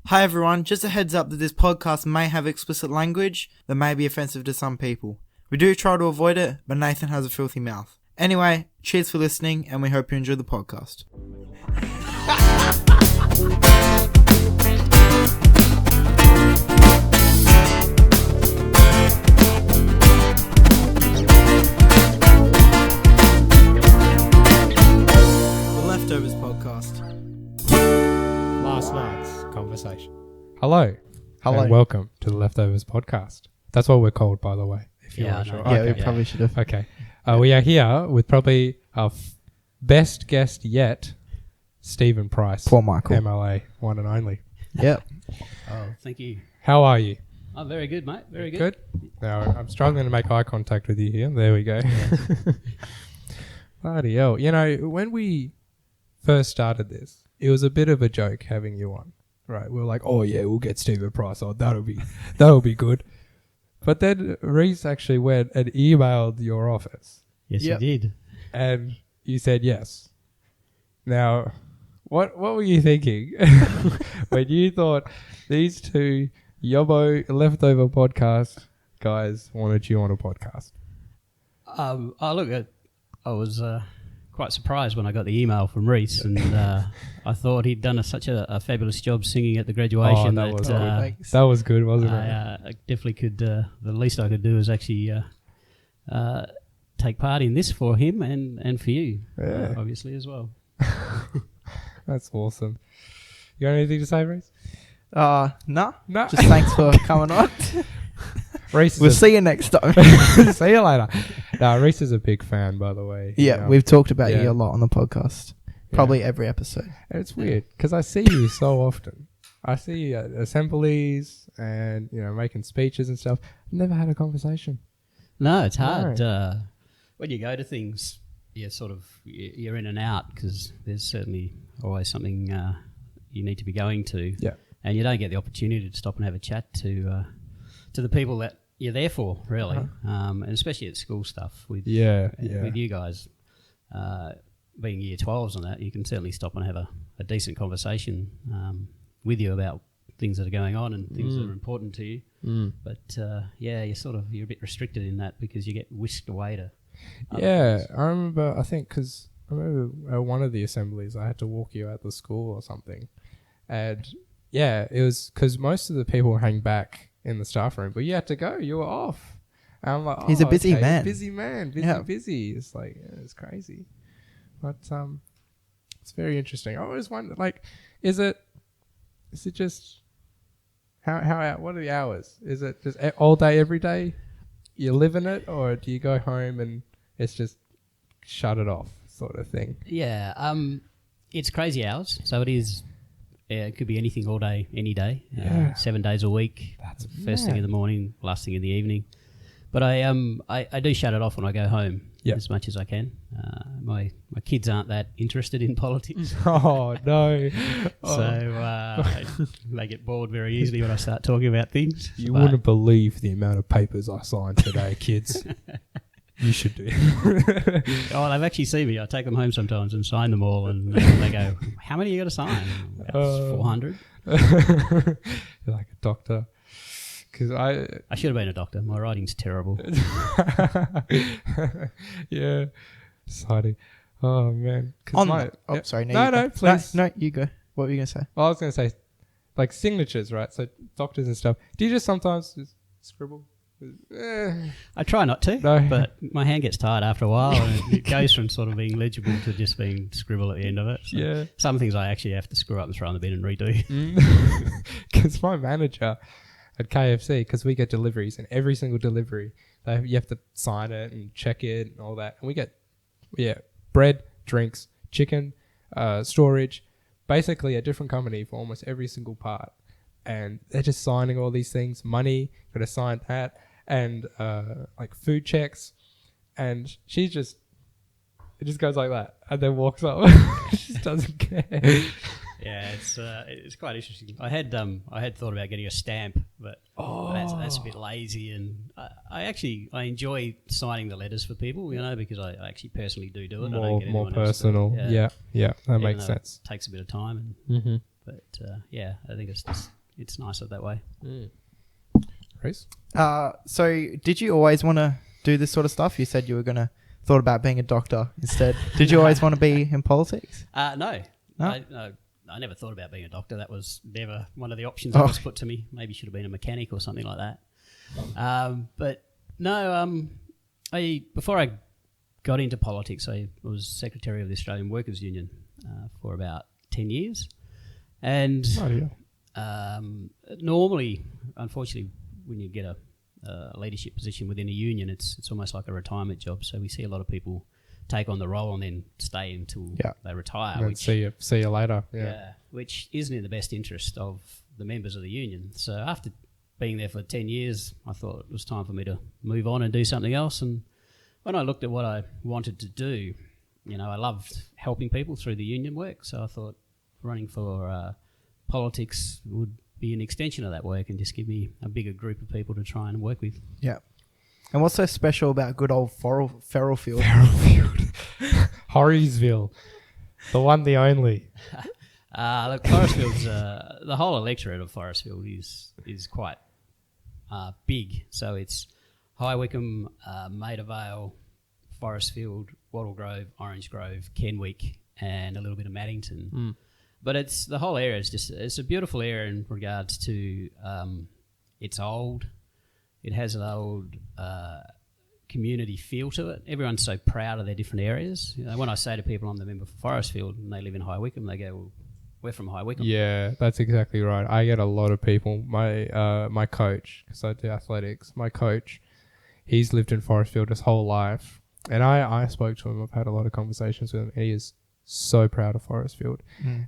Hi everyone, just a heads up that this podcast may have explicit language that may be offensive to some people. We do try to avoid it, but Nathan has a filthy mouth. Anyway, cheers for listening and we hope you enjoy the podcast. The Leftovers Podcast. Last night's conversation. Hello. And welcome to the Leftovers Podcast. That's what we're called, by the way. If you're not sure. Yeah, Okay. we probably should have. Okay. We are here with probably our best guest yet, Stephen Price. Poor Michael. MLA, one and only. Yep. Oh, thank you. How are you? Oh, very good, mate. Very good. Good? Now, I'm struggling to make eye contact with you here. There we go. Bloody hell. You know, when we first started this, it was a bit of a joke having you on. Right, we were like, oh yeah, we'll get Stephen Price on. That'll be good. But then Rhys actually went and emailed your office. Yes, you did. And you said yes. Now, what were you thinking when you thought these two Yobbo Leftover podcast guys wanted you on a podcast? I was quite surprised when I got the email from Rhys, and I thought he'd done such a fabulous job singing at the graduation. Oh, that was good, wasn't it? I definitely could. The least I could do is actually take part in this for him and for you, obviously as well. That's awesome. You got anything to say, Rhys? No. No. Just thanks for coming on. Rhys, We'll see you next time. see you later. No, Rhys is a big fan, by the way. Yeah, we've talked about you a lot on the podcast. Probably every episode. And it's weird because I see you so often. I see you at assemblies and, you know, making speeches and stuff. Never had a conversation. No, it's hard. When you go to things, you're in and out because there's certainly always something you need to be going to. Yeah. And you don't get the opportunity to stop and have a chat to the people that you're there for, really. And especially at school stuff with you guys. Being year 12s and that, you can certainly stop and have a decent conversation with you about things that are going on and things that are important to you. But you're a bit restricted in that because you get whisked away to other things. I remember, at one of the assemblies I had to walk you out the school or something. And it was because most of the people hang back in the staff room, but you had to go. You were off. And I'm like, he's a busy man. Busy man. Busy. It's like, it's crazy. But it's very interesting. I always wonder, like, is it just how what are the hours? Is it just all day, every day? You live in it, or do you go home and it's just shut it off sort of thing? Yeah, it's crazy hours. So it is. It could be anything all day, any day. 7 days a week. That's first thing in the morning, last thing in the evening. But I do shut it off when I go home as much as I can. My kids aren't that interested in politics. Oh, no. So they get bored very easily when I start talking about things. You wouldn't believe the amount of papers I signed today, kids. You should do. Oh, they've actually seen me. I take them home sometimes and sign them all, and they go, "How many you got to sign?" 400. You're like a doctor. Because I should have been a doctor. My writing's terrible. Yeah, exciting. Oh man. Sorry. No, please. No, you go. What were you gonna say? Well, I was gonna say, like signatures, right? So doctors and stuff. Do you just sometimes just scribble? I try not to, No. but my hand gets tired after a while, and it goes from sort of being legible to just being scribble at the end of it. So some things I actually have to screw up and throw in the bin and redo. Because my manager at KFC, because we get deliveries, and every single delivery, you have to sign it and check it and all that. And we get, bread, drinks, chicken, storage, basically a different company for almost every single part. And they're just signing all these things, money, got to sign that, and like food checks. And it just goes like that, and then walks up. She just doesn't care. Yeah, it's quite interesting. I had thought about getting a stamp, but that's a bit lazy, and I enjoy signing the letters for people, because I actually personally do it. I don't get More anyone else to personal. do it. Yeah, that makes sense. It takes a bit of time, Mm-hmm. But I think it's nicer that way. Rhys? So did you always want to do this sort of stuff? You said you were thought about being a doctor instead. Did you always want to be in politics? No. I never thought about being a doctor. That was never one of the options that was put to me. Maybe should have been a mechanic or something like that. But no, before I got into politics, I was secretary of the Australian Workers' Union for about 10 years. And normally, unfortunately, when you get a leadership position within a union, it's almost like a retirement job. So we see a lot of people take on the role and then stay until they retire. Which, see you later. Yeah. Which isn't in the best interest of the members of the union. So after being there for 10 years, I thought it was time for me to move on and do something else. And when I looked at what I wanted to do, I loved helping people through the union work. So I thought running for politics would be an extension of that work and just give me a bigger group of people to try and work with. Yeah. And what's so special about good old Ferrellfield? Horriesville. The one, the only. Look, Forestfield's the whole electorate of Forestfield is quite big. So it's High Wycombe, Maida Vale, Forestfield, Wattle Grove, Orange Grove, Kenwick, and a little bit of Maddington. But it's the whole area. It's a beautiful area in regards to it's old. It has an old community feel to it. Everyone's so proud of their different areas. When I say to people I'm the member for Forestfield and they live in High Wycombe, they go, well, we're from High Wycombe. Yeah, that's exactly right. I get a lot of people. My coach, because I do athletics, my coach, he's lived in Forestfield his whole life. And I spoke to him. I've had a lot of conversations with him. He is so proud of Forestfield.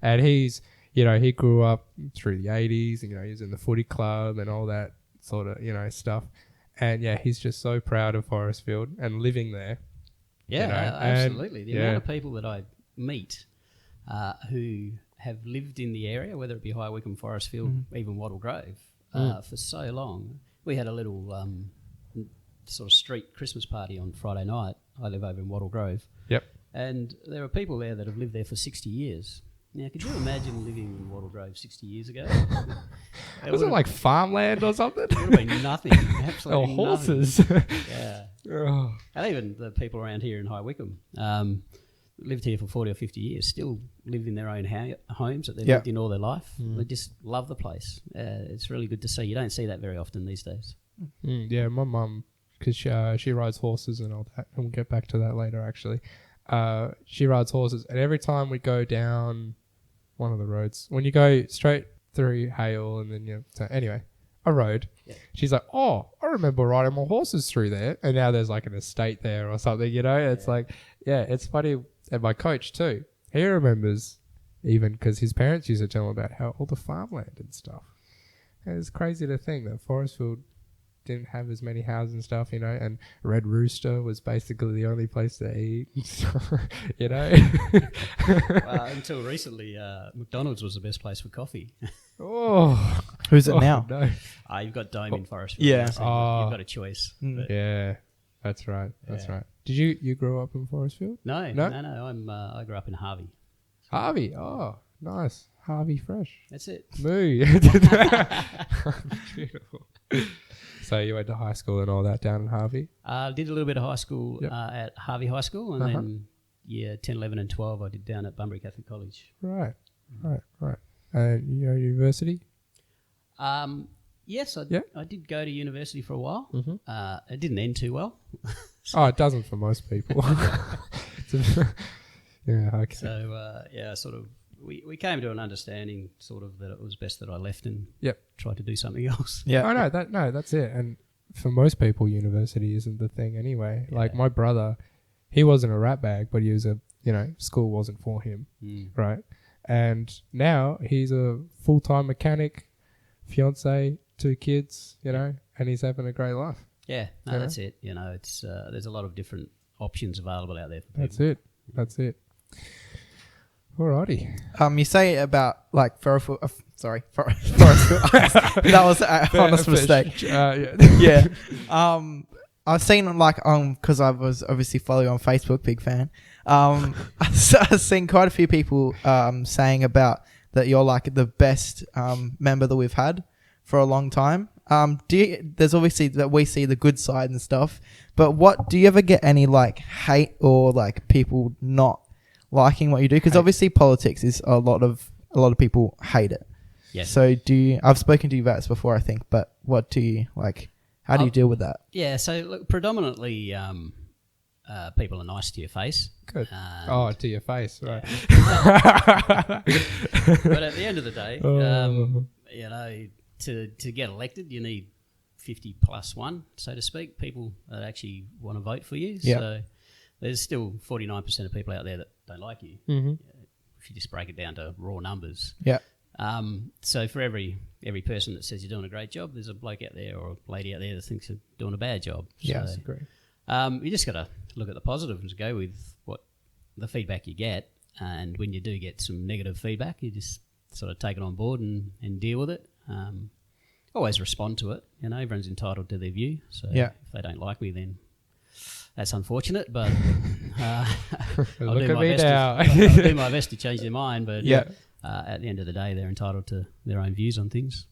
And he's, he grew up through the 80s. And, he was in the footy club and all that sort of, stuff. And, he's just so proud of Forestfield and living there. Yeah, absolutely. The amount of people that I meet who have lived in the area, whether it be High Wycombe, Forestfield, even Wattle Grove, for so long. We had a little sort of street Christmas party on Friday night. I live over in Wattle Grove. Yep. And there are people there that have lived there for 60 years. Now, could you imagine living in Wattle Grove 60 years ago? Was it like farmland or something? It would have been nothing. Absolutely or horses. Yeah. And even the people around here in High Wycombe lived here for 40 or 50 years, still live in their own homes that they've lived in all their life. They just love the place. It's really good to see. You don't see that very often these days. Yeah, my mum, because she rides horses and all that, and we'll get back to that later actually. She rides horses, and every time we go down one of the roads, when you go straight through Hale and then anyway, a road, she's like, oh, I remember riding my horses through there, and now there's like an estate there or something, it's like, it's funny. And my coach too, he remembers, even because his parents used to tell him about how all the farmland and stuff. And it's crazy to think that Forestfield didn't have as many houses and stuff, and Red Rooster was basically the only place to eat, until recently, McDonald's was the best place for coffee. Who's it now? No. You've got Dome in Forestfield. Yeah. So you've got a choice. Yeah, that's right. That's right. Did you grow up in Forestfield? No. I grew up in Harvey. Harvey. Oh, nice. Harvey Fresh. That's it. Moo. Beautiful. So you went to high school and all that down in Harvey? I did a little bit of high school at Harvey High School, and then 10, 11 and 12 I did down at Bunbury Catholic College. Right. And university? Yes, I did go to university for a while. It didn't end too well. It doesn't for most people. Yeah, okay. So, sort of, we came to an understanding sort of that it was best that I left and tried to do something else. Yeah. That's it. And for most people, university isn't the thing anyway. Yeah. Like my brother, he wasn't a rat bag, but he was school wasn't for him, right? And now he's a full-time mechanic, fiance, 2 kids, and he's having a great life. Yeah, that's it. It's there's a lot of different options available out there for people. That's it. Alrighty. You say about like Forestfield. That was an honest mistake. Yeah. I've seen because I was obviously following on Facebook, big fan. I've seen quite a few people saying about that you're like the best member that we've had for a long time. There's obviously that we see the good side and stuff, but do you ever get any like hate or like people not liking what you do? Because obviously politics is a lot of people hate it. Yes. So I've spoken to you about this before, I think, but what do you like? How do you deal with that? Yeah. So look, predominantly, people are nice to your face. Good. To your face, right? But at the end of the day, you know, to get elected, you need 50+1, so to speak, people that actually want to vote for you. Yep. So there's still 49% of people out there that don't like you. Mm-hmm. If you just break it down to raw numbers. Yeah. So for every person that says you're doing a great job, there's a bloke out there or a lady out there that thinks you're doing a bad job. Yeah, so, I agree. You just got to look at the positives, go with what the feedback you get, and when you do get some negative feedback, you just sort of take it on board and deal with it. Always respond to it. You know, everyone's entitled to their view. So if they don't like me, then that's unfortunate. But I'll do my best to change their mind. But at the end of the day, they're entitled to their own views on things.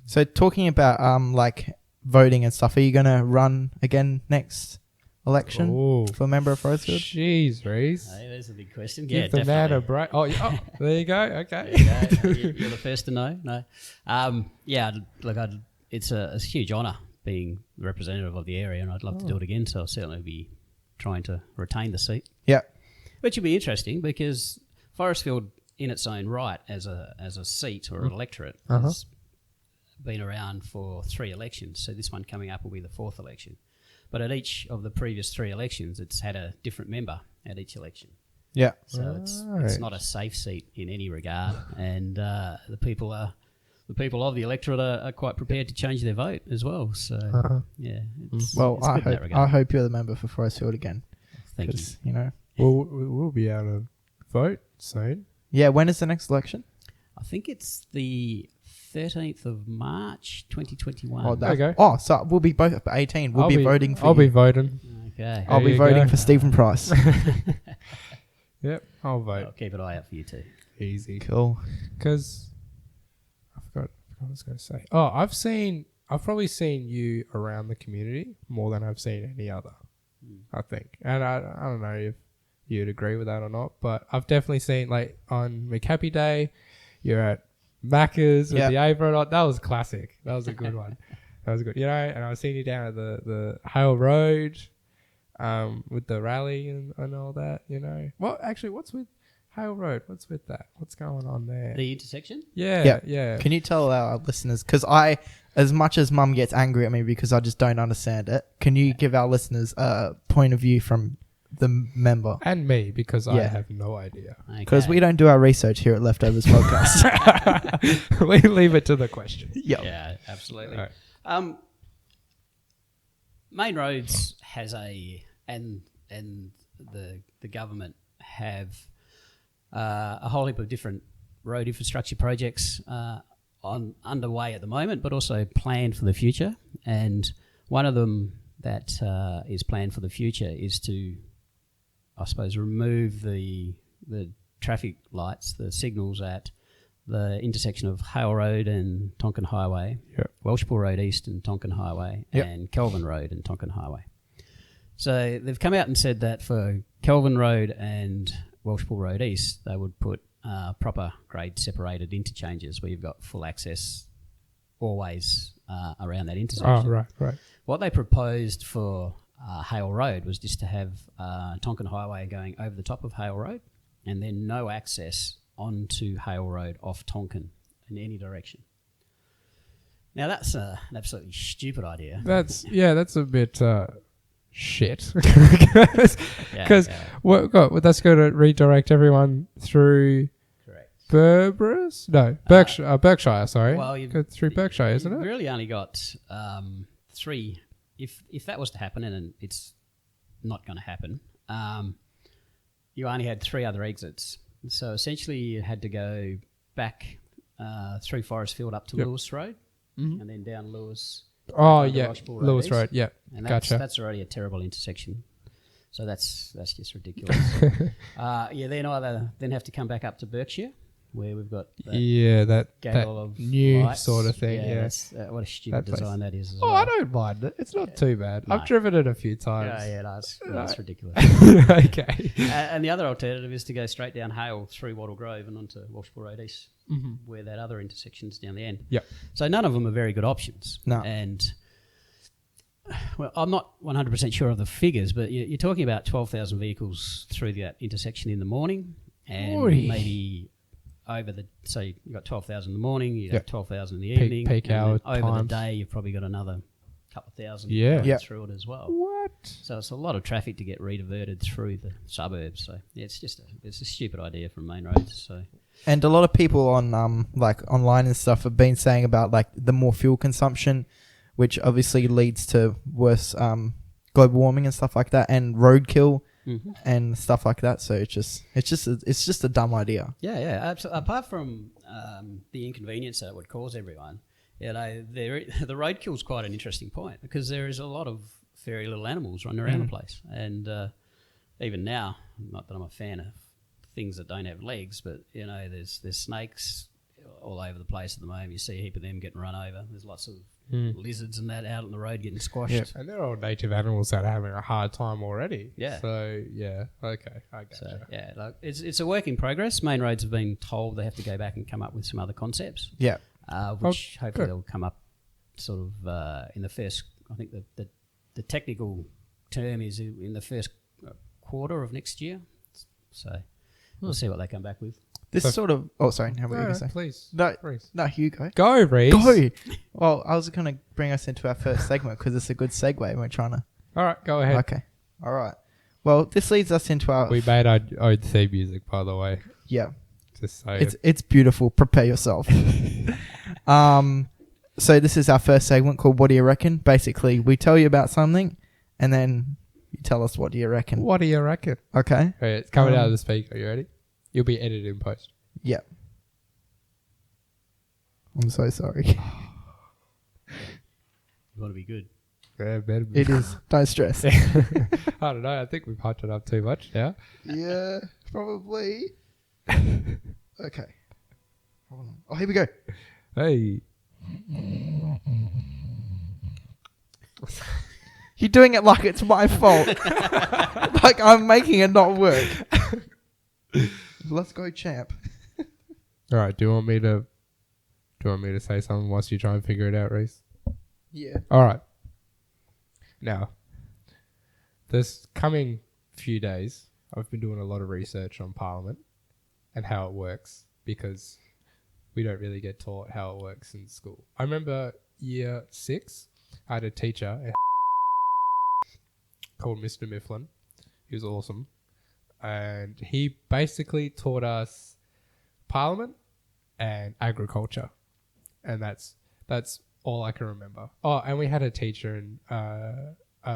So talking about like voting and stuff, are you going to run again next election for a member of Rosefield? Jeez, Rhys. Hey, there's a big question. Give the man a break. Oh, there you go. Okay. There you go. You're the first to know. No. Look, it's a huge honour being the representative of the area, and I'd love to do it again, so I'll certainly be trying to retain the seat. Yeah. Which would be interesting because Forestfield, in its own right, as a seat or an electorate, has been around for 3 elections, so this one coming up will be the 4th election. But at each of the previous 3 elections, it's had a different member at each election. Yeah. So it's not a safe seat in any regard, and the people of the electorate are quite prepared to change their vote as well. So it's I hope you're the member for Forestfield again. Thank you. You know, we'll be able to vote soon. Yeah. When is the next election? I think it's the 13th of March, 2021. There you go. Oh, so we'll be both 18. We'll be voting for you. I'll be voting. Okay. I'll be voting for Stephen Price. Yep, I'll vote. I'll keep an eye out for you too. Easy. Cool. Because I forgot what I was going to say. Oh, I've probably seen you around the community more than I've seen any other, I think. And I don't know if you'd agree with that or not, but I've definitely seen, like, on McHappy Day, you're at Macca's with the Avro. That was classic. That was a good one. That was good. You know, and I was seeing you down at the Hale Road with the rally and all that, you know. Well, actually, what's with Hale Road? What's with that? What's going on there? The intersection? Yeah. Can you tell our listeners, because as much as Mum gets angry at me because I just don't understand it, can you give our listeners a point of view from the member? And me, because I have no idea. Because we don't do our research here at Leftovers Podcast. We leave it to the question. Yep. Yeah, absolutely. Right. Main Roads has and the government have a whole heap of different road infrastructure projects underway at the moment, but also planned for the future. And one of them that is planned for the future is to, I suppose, remove the traffic lights, the signals at the intersection of Hale Road and Tonkin Highway, Welshpool Road East and Tonkin Highway, and Kelvin Road and Tonkin Highway. So they've come out and said that for Kelvin Road and Welshpool Road East, they would put proper grade separated interchanges where you've got full access always around that intersection. Oh, right. What they proposed for Hale Road was just to have Tonkin Highway going over the top of Hale Road and then no access onto Hale Road off Tonkin in any direction. Now, that's an absolutely stupid idea. That's a bit shit. Because that's going to redirect everyone through Berkshire. Sorry, go through Berkshire, isn't it? You've really only got 3. If that was to happen, and it's not going to happen, you only had 3 other exits. So essentially, you had to go back through Forestfield up to Lewis Road, and then down Lewis. Lewis Road. Yeah, and gotcha. That's already a terrible intersection. So that's just ridiculous. Then either have to come back up to Berkshire, where we've got that gaggle of new lights. sort of thing. Yeah, that's, what a stupid That place. design that is. As Oh, well. I don't mind it. It's not too bad. No. I've driven it a few times. That's ridiculous. Okay. And the other alternative is to go straight down Hale through Wattle Grove and onto Washpur Road East, where that other intersection's down the end. Yep. So none of them are very good options. No. And, well, I'm not 100% sure of the figures, but you're talking about 12,000 vehicles through that intersection in the morning, and maybe over the... So you've got 12,000 in the morning, you have 12,000 in the evening. Peak and hour over times. the day, you've probably got another couple of thousand Yeah. through it as well. What? So it's a lot of traffic to get rediverted through the suburbs. So yeah, it's a stupid idea from main roads. So And a lot of people on like online and stuff have been saying about like the more fuel consumption, which obviously leads to worse global warming and stuff like that, and roadkill and stuff like that. So it's just a dumb idea. yeah, absolutely. Apart from the inconvenience that it would cause everyone, the roadkill is quite an interesting point, because there is a lot of fairy little animals running around the place, and even now, not that I'm a fan of things that don't have legs, but there's snakes all over the place at the moment. You see a heap of them getting run over. There's lots of lizards and that out on the road getting squashed. Yeah, and they're all native animals that are having a hard time already. Yeah. So yeah, okay, I get So yeah, like it's a work in progress. Main roads have been told they have to go back and come up with some other concepts. Yeah. Which hopefully they'll come up sort of in the first. I think the technical term is in the first quarter of next year. So we'll see what they come back with. This sort of... Oh, sorry. How were you going to say? Please. No, Rhys. no, you go. Go, Rhys. Go! Well, I was going to bring us into our first segment because it's a good segue. We're trying to... All right, go ahead. Okay. All right. Well, this leads us into our... We made our own theme music, by the way. Yeah. Just say It's beautiful. Prepare yourself. So this is our first segment called What Do You Reckon? Basically, we tell you about something and then you tell us what do you reckon. What do you reckon? Okay. Okay, it's coming out of the speaker. Are you ready? You'll be edited in post. Yeah. I'm so sorry. You want to be good. Yeah, better be. It is. Don't stress. I don't know. I think we've hyped it up too much now. Yeah, probably. Okay. Hold on. Oh, here we go. Hey. You're doing it like it's my fault. Like I'm making it not work. Let's go, champ. All right. Do you want me to say something whilst you try and figure it out, Rhys? Yeah. All right. Now, this coming few days, I've been doing a lot of research on Parliament and how it works, because we don't really get taught how it works in school. I remember year 6, I had a teacher called Mr. Mifflin. He was awesome. And he basically taught us Parliament and agriculture. And that's all I can remember. Oh, and we had a teacher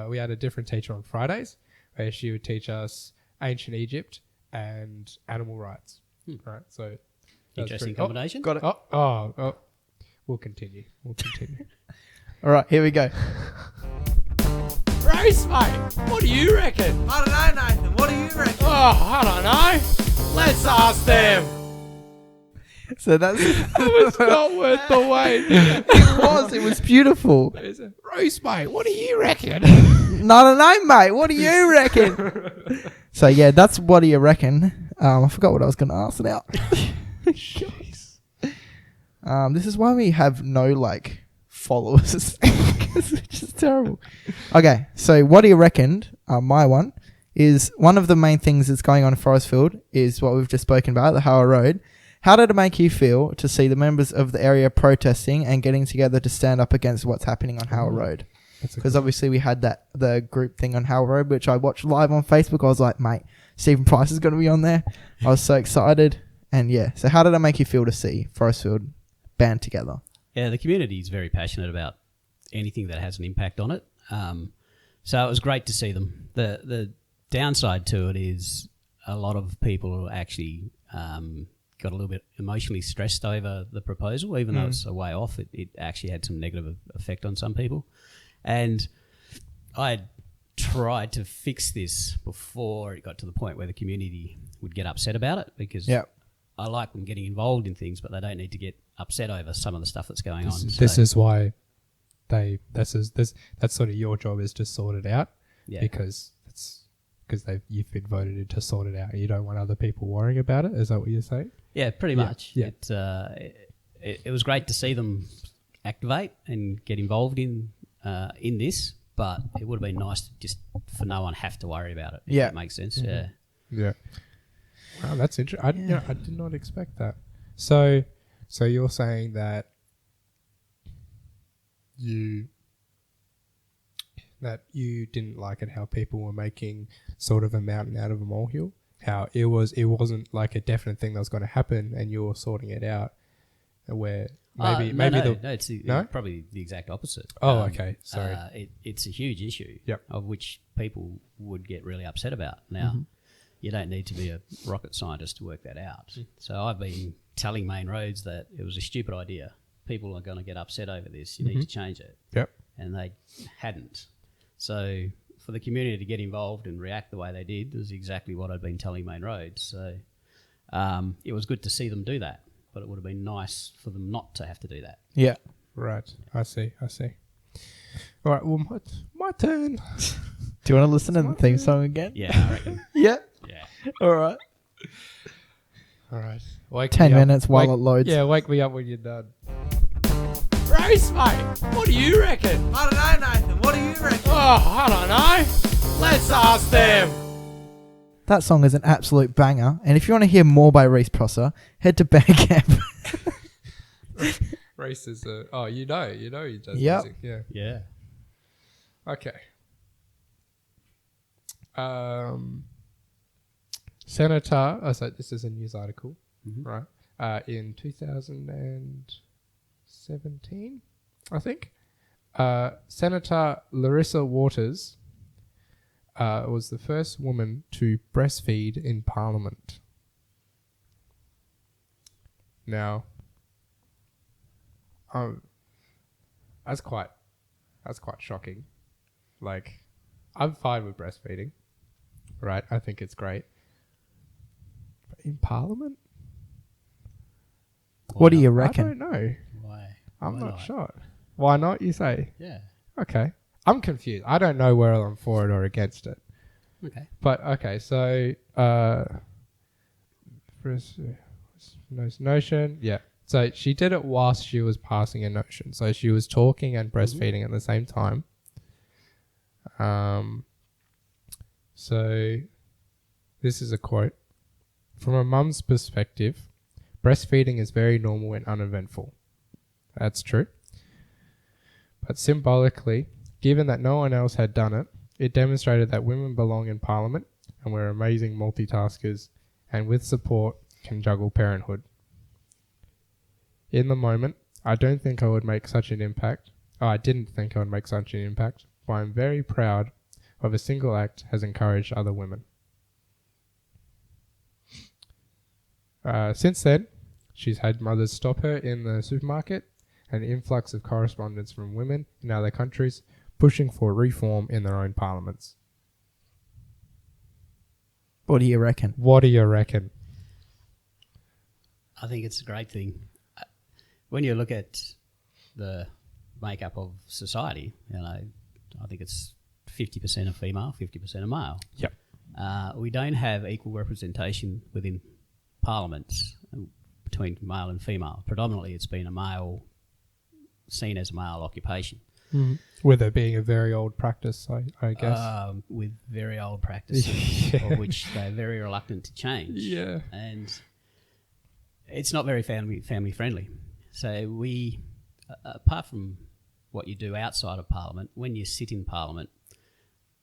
we had a different teacher on Fridays where she would teach us ancient Egypt and animal rights. Right, so Interesting combination. Got it. Oh, we'll continue. All right, here we go. Rhys, mate, what do you reckon? I don't know, Nathan. What do you reckon? Oh, I don't know. Let's ask them. So that's... It was not worth the wait. It was beautiful. Rhys, mate, what do you reckon? I don't know, mate. What do you reckon? So yeah, that's what do you reckon. I forgot what I was going to ask now. Jeez. This is why we have no followers. It's just terrible. Okay, so what do you reckon? My one is one of the main things that's going on in Forestfield is what we've just spoken about, the Howard Road. How did it make you feel to see the members of the area protesting and getting together to stand up against what's happening on Howard Road? Because obviously we had the group thing on Howard Road, which I watched live on Facebook. I was like, mate, Stephen Price is going to be on there. I was so excited. And yeah, so how did it make you feel to see Forestfield band together? Yeah, the community is very passionate about anything that has an impact on it. So it was great to see them. The downside to it is a lot of people actually got a little bit emotionally stressed over the proposal, even though it's a way off. It actually had some negative effect on some people. And I tried to fix this before it got to the point where the community would get upset about it, because I like them getting involved in things, but they don't need to get upset over some of the stuff that's going on. This is why that's sort of your job, is to sort it out. Yeah. Because you've been voted in to sort it out, and you don't want other people worrying about it. Is that what you're saying? Yeah, pretty much. Yeah. It was great to see them activate and get involved in this, but it would have been nice to just for no one have to worry about it. If that makes sense. Mm-hmm. Yeah. Wow, that's interesting. I did not expect that. So you're saying that you didn't like it how people were making sort of a mountain out of a molehill, how it wasn't like a definite thing that was going to happen, and you were sorting it out, where it's probably the exact opposite. Oh, okay, sorry. It's a huge issue, yep, of which people would get really upset about. Now, you don't need to be a rocket scientist to work that out. So I've been telling Main Roads that it was a stupid idea. People are going to get upset over this. You need to change it. Yep. And they hadn't. So for the community to get involved and react the way they did was exactly what I'd been telling Main Roads. So it was good to see them do that, but it would have been nice for them not to have to do that. Yeah. Right. I see. All right. Well, my turn. Do you want to listen to the theme song again? Yeah, I reckon. Yeah. Yeah. All right. 10 minutes while it loads. Yeah, wake me up when you're done. Rhys, mate, what do you reckon? I don't know, Nathan. What do you reckon? Oh, I don't know. Let's ask them. That song is an absolute banger. And if you want to hear more by Rhys Prosser, head to Bandcamp. Rhys is you know he does yep. music. Yeah. Yeah. Okay. Senator, so this is a news article, right? In 2017, I think, Senator Larissa Waters was the first woman to breastfeed in Parliament. Now, that's quite shocking. Like, I'm fine with breastfeeding, right? I think it's great. In Parliament? What do you reckon? I don't know. Why? I'm not sure. Why not, you say? Yeah. Okay. I'm confused. I don't know whether I'm for it or against it. Okay. But, okay, so... notion. Yeah. So she did it whilst she was passing a notion. So she was talking and breastfeeding at the same time. So this is a quote. From a mum's perspective, breastfeeding is very normal and uneventful. That's true. But symbolically, given that no one else had done it, it demonstrated that women belong in Parliament and were amazing multitaskers and with support can juggle parenthood. In the moment, I didn't think I would make such an impact, but I'm very proud of a single act has encouraged other women. Since then, she's had mothers stop her in the supermarket, an influx of correspondence from women in other countries pushing for reform in their own parliaments. What do you reckon? I think it's a great thing. When you look at the makeup of society, I think it's 50% are female, 50% are male. Yep. We don't have equal representation within parliaments between male and female. Predominantly, it's been seen as a male occupation. Mm-hmm. With it being a very old practice, I guess. With very old practices, of which they're very reluctant to change. Yeah. And it's not very family friendly. So we, apart from what you do outside of Parliament, when you sit in Parliament,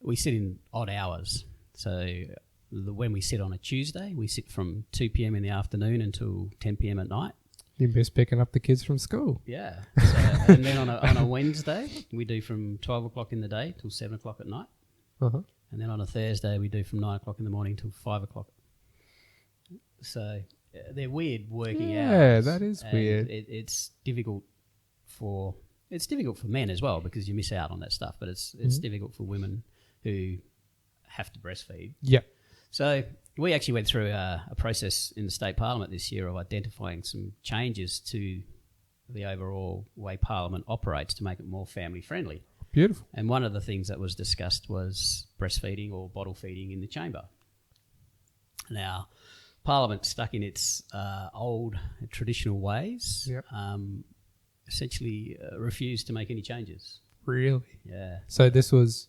we sit in odd hours. So when we sit on a Tuesday, we sit from 2 p.m. in the afternoon until 10 p.m. at night. You miss picking up the kids from school. Yeah. So, and then on a Wednesday, we do from 12 o'clock in the day till 7 o'clock at night. Uh-huh. And then on a Thursday, we do from 9 o'clock in the morning till 5 o'clock. So they're weird working hours. Yeah, that is weird. It's difficult for men as well because you miss out on that stuff. But it's difficult for women who have to breastfeed. Yep. So we actually went through a process in the state parliament this year of identifying some changes to the overall way Parliament operates to make it more family friendly. Beautiful. And one of the things that was discussed was breastfeeding or bottle feeding in the chamber. Now, Parliament stuck in its old traditional ways, Yep. essentially refused to make any changes. Really? Yeah. So this was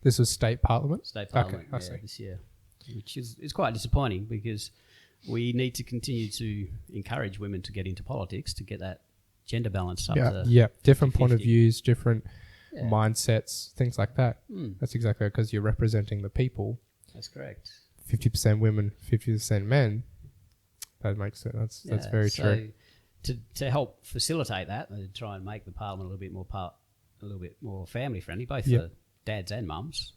state parliament? State Parliament Okay, I see. this year, which is quite disappointing because we need to continue to encourage women to get into politics to get that gender balance up to Yeah, different point of 50. views, different Yeah. mindsets, things like that. Mm, That's exactly because you're representing the people. that's correct. 50% women, 50% men. That makes sense. That's Yeah, very so true. To help facilitate that and try and make the Parliament a little bit more family friendly, both Yep. for dads and mums.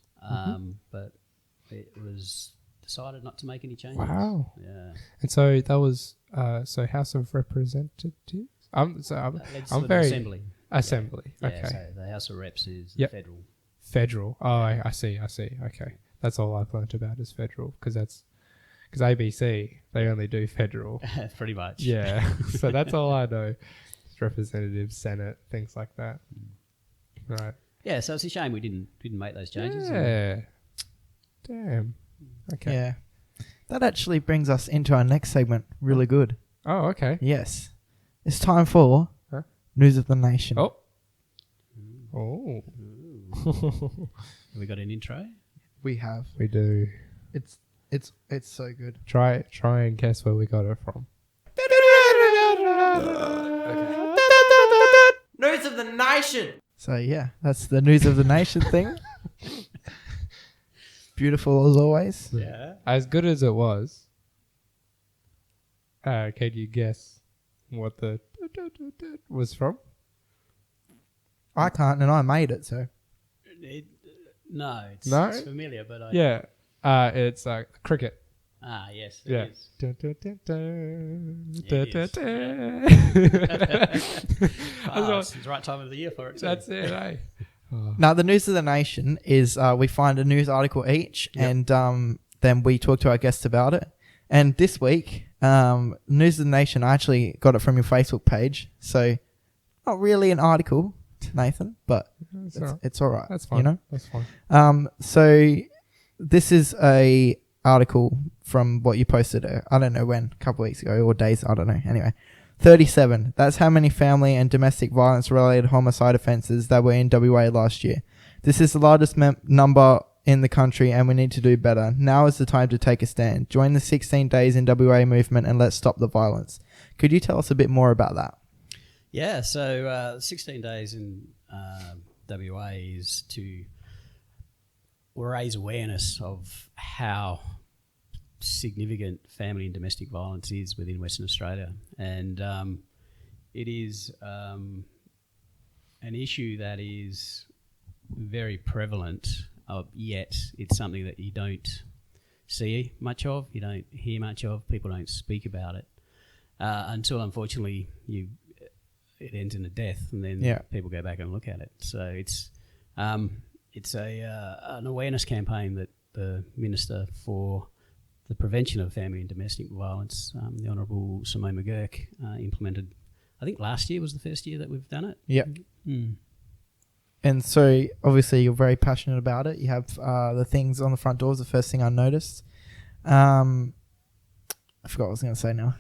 But it was decided not to make any changes. Wow. Yeah. And so that was House of Representatives. I'm Legislative very Assembly. Assembly. Yeah, Okay. so the House of Reps is Yep. federal. Federal. Oh, I see. Okay, that's all I've learnt about is federal because ABC they only do federal. Pretty much. Yeah. So that's all I know. It's representative, Senate, things like that. Right. Yeah, so it's a shame we didn't make those changes. Yeah. Damn. Okay. Yeah. That actually brings us into our next segment. Really good. Oh, okay. Yes. It's time for Huh? News of the Nation. Oh. Oh. Have we got an intro? We have. We do. It's so good. Try and guess where we got it from. News of the Nation. So yeah, that's the News of the Nation thing. Beautiful as always. Yeah. As good as it was, can you guess what the was from? I can't, and I made it. So No, it's No? familiar, but I... Yeah. It's cricket. Ah, yes, Yeah. it is. Dun, dun, dun, dun, Yeah, dun, it dun, is. dun. It's the right time of the year for it, too. That's it, eh? Oh. now the News of the Nation is we find a news article each, Yep. and then we talk to our guests about it. And this week, News of the Nation, I actually got it from your Facebook page, so not really an article, Nathan, but it's all right. That's fine. You know. That's fine. So this is a article from what you posted, I don't know when, a couple of weeks ago or days, I don't know. Anyway, 37. That's how many family and domestic violence related homicide offences that were in WA last year. This is the largest number in the country and we need to do better. Now is the time to take a stand. Join the 16 Days in WA movement and let's stop the violence. Could you tell us a bit more about that? Yeah, so 16 days in WA is to raise awareness of how significant family and domestic violence is within Western Australia. And it is an issue that is very prevalent, yet it's something that you don't see much of, you don't hear much of, people don't speak about it until, unfortunately, it ends in a death, and then people go back and look at it. So it's an awareness campaign that the Minister for the Prevention of Family and Domestic Violence, the Honourable Simone McGurk, implemented. I think last year was the first year that we've done it. Yep. Mm. And so, obviously, you're very passionate about it. You have the things on the front doors, the first thing I noticed. I forgot what I was going to say now.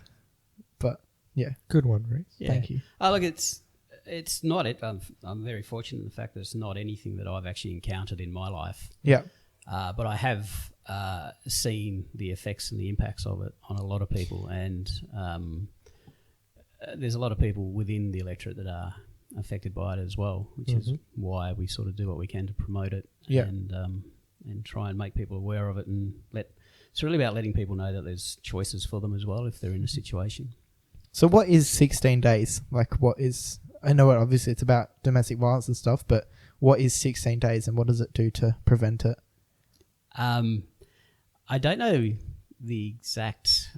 But, yeah. Good one, Rhys. Yeah. Thank you. Oh, look, it's not it. I'm very fortunate in the fact that it's not anything that I've actually encountered in my life. Yeah. But I have seen the effects and the impacts of it on a lot of people. And there's a lot of people within the electorate that are affected by it as well, which is why we sort of do what we can to promote it and try and make people aware of it. And it's really about letting people know that there's choices for them as well if they're in a situation. So what is 16 days? Like, what is... I know obviously it's about domestic violence and stuff, but what is 16 days and what does it do to prevent it? I don't know the exact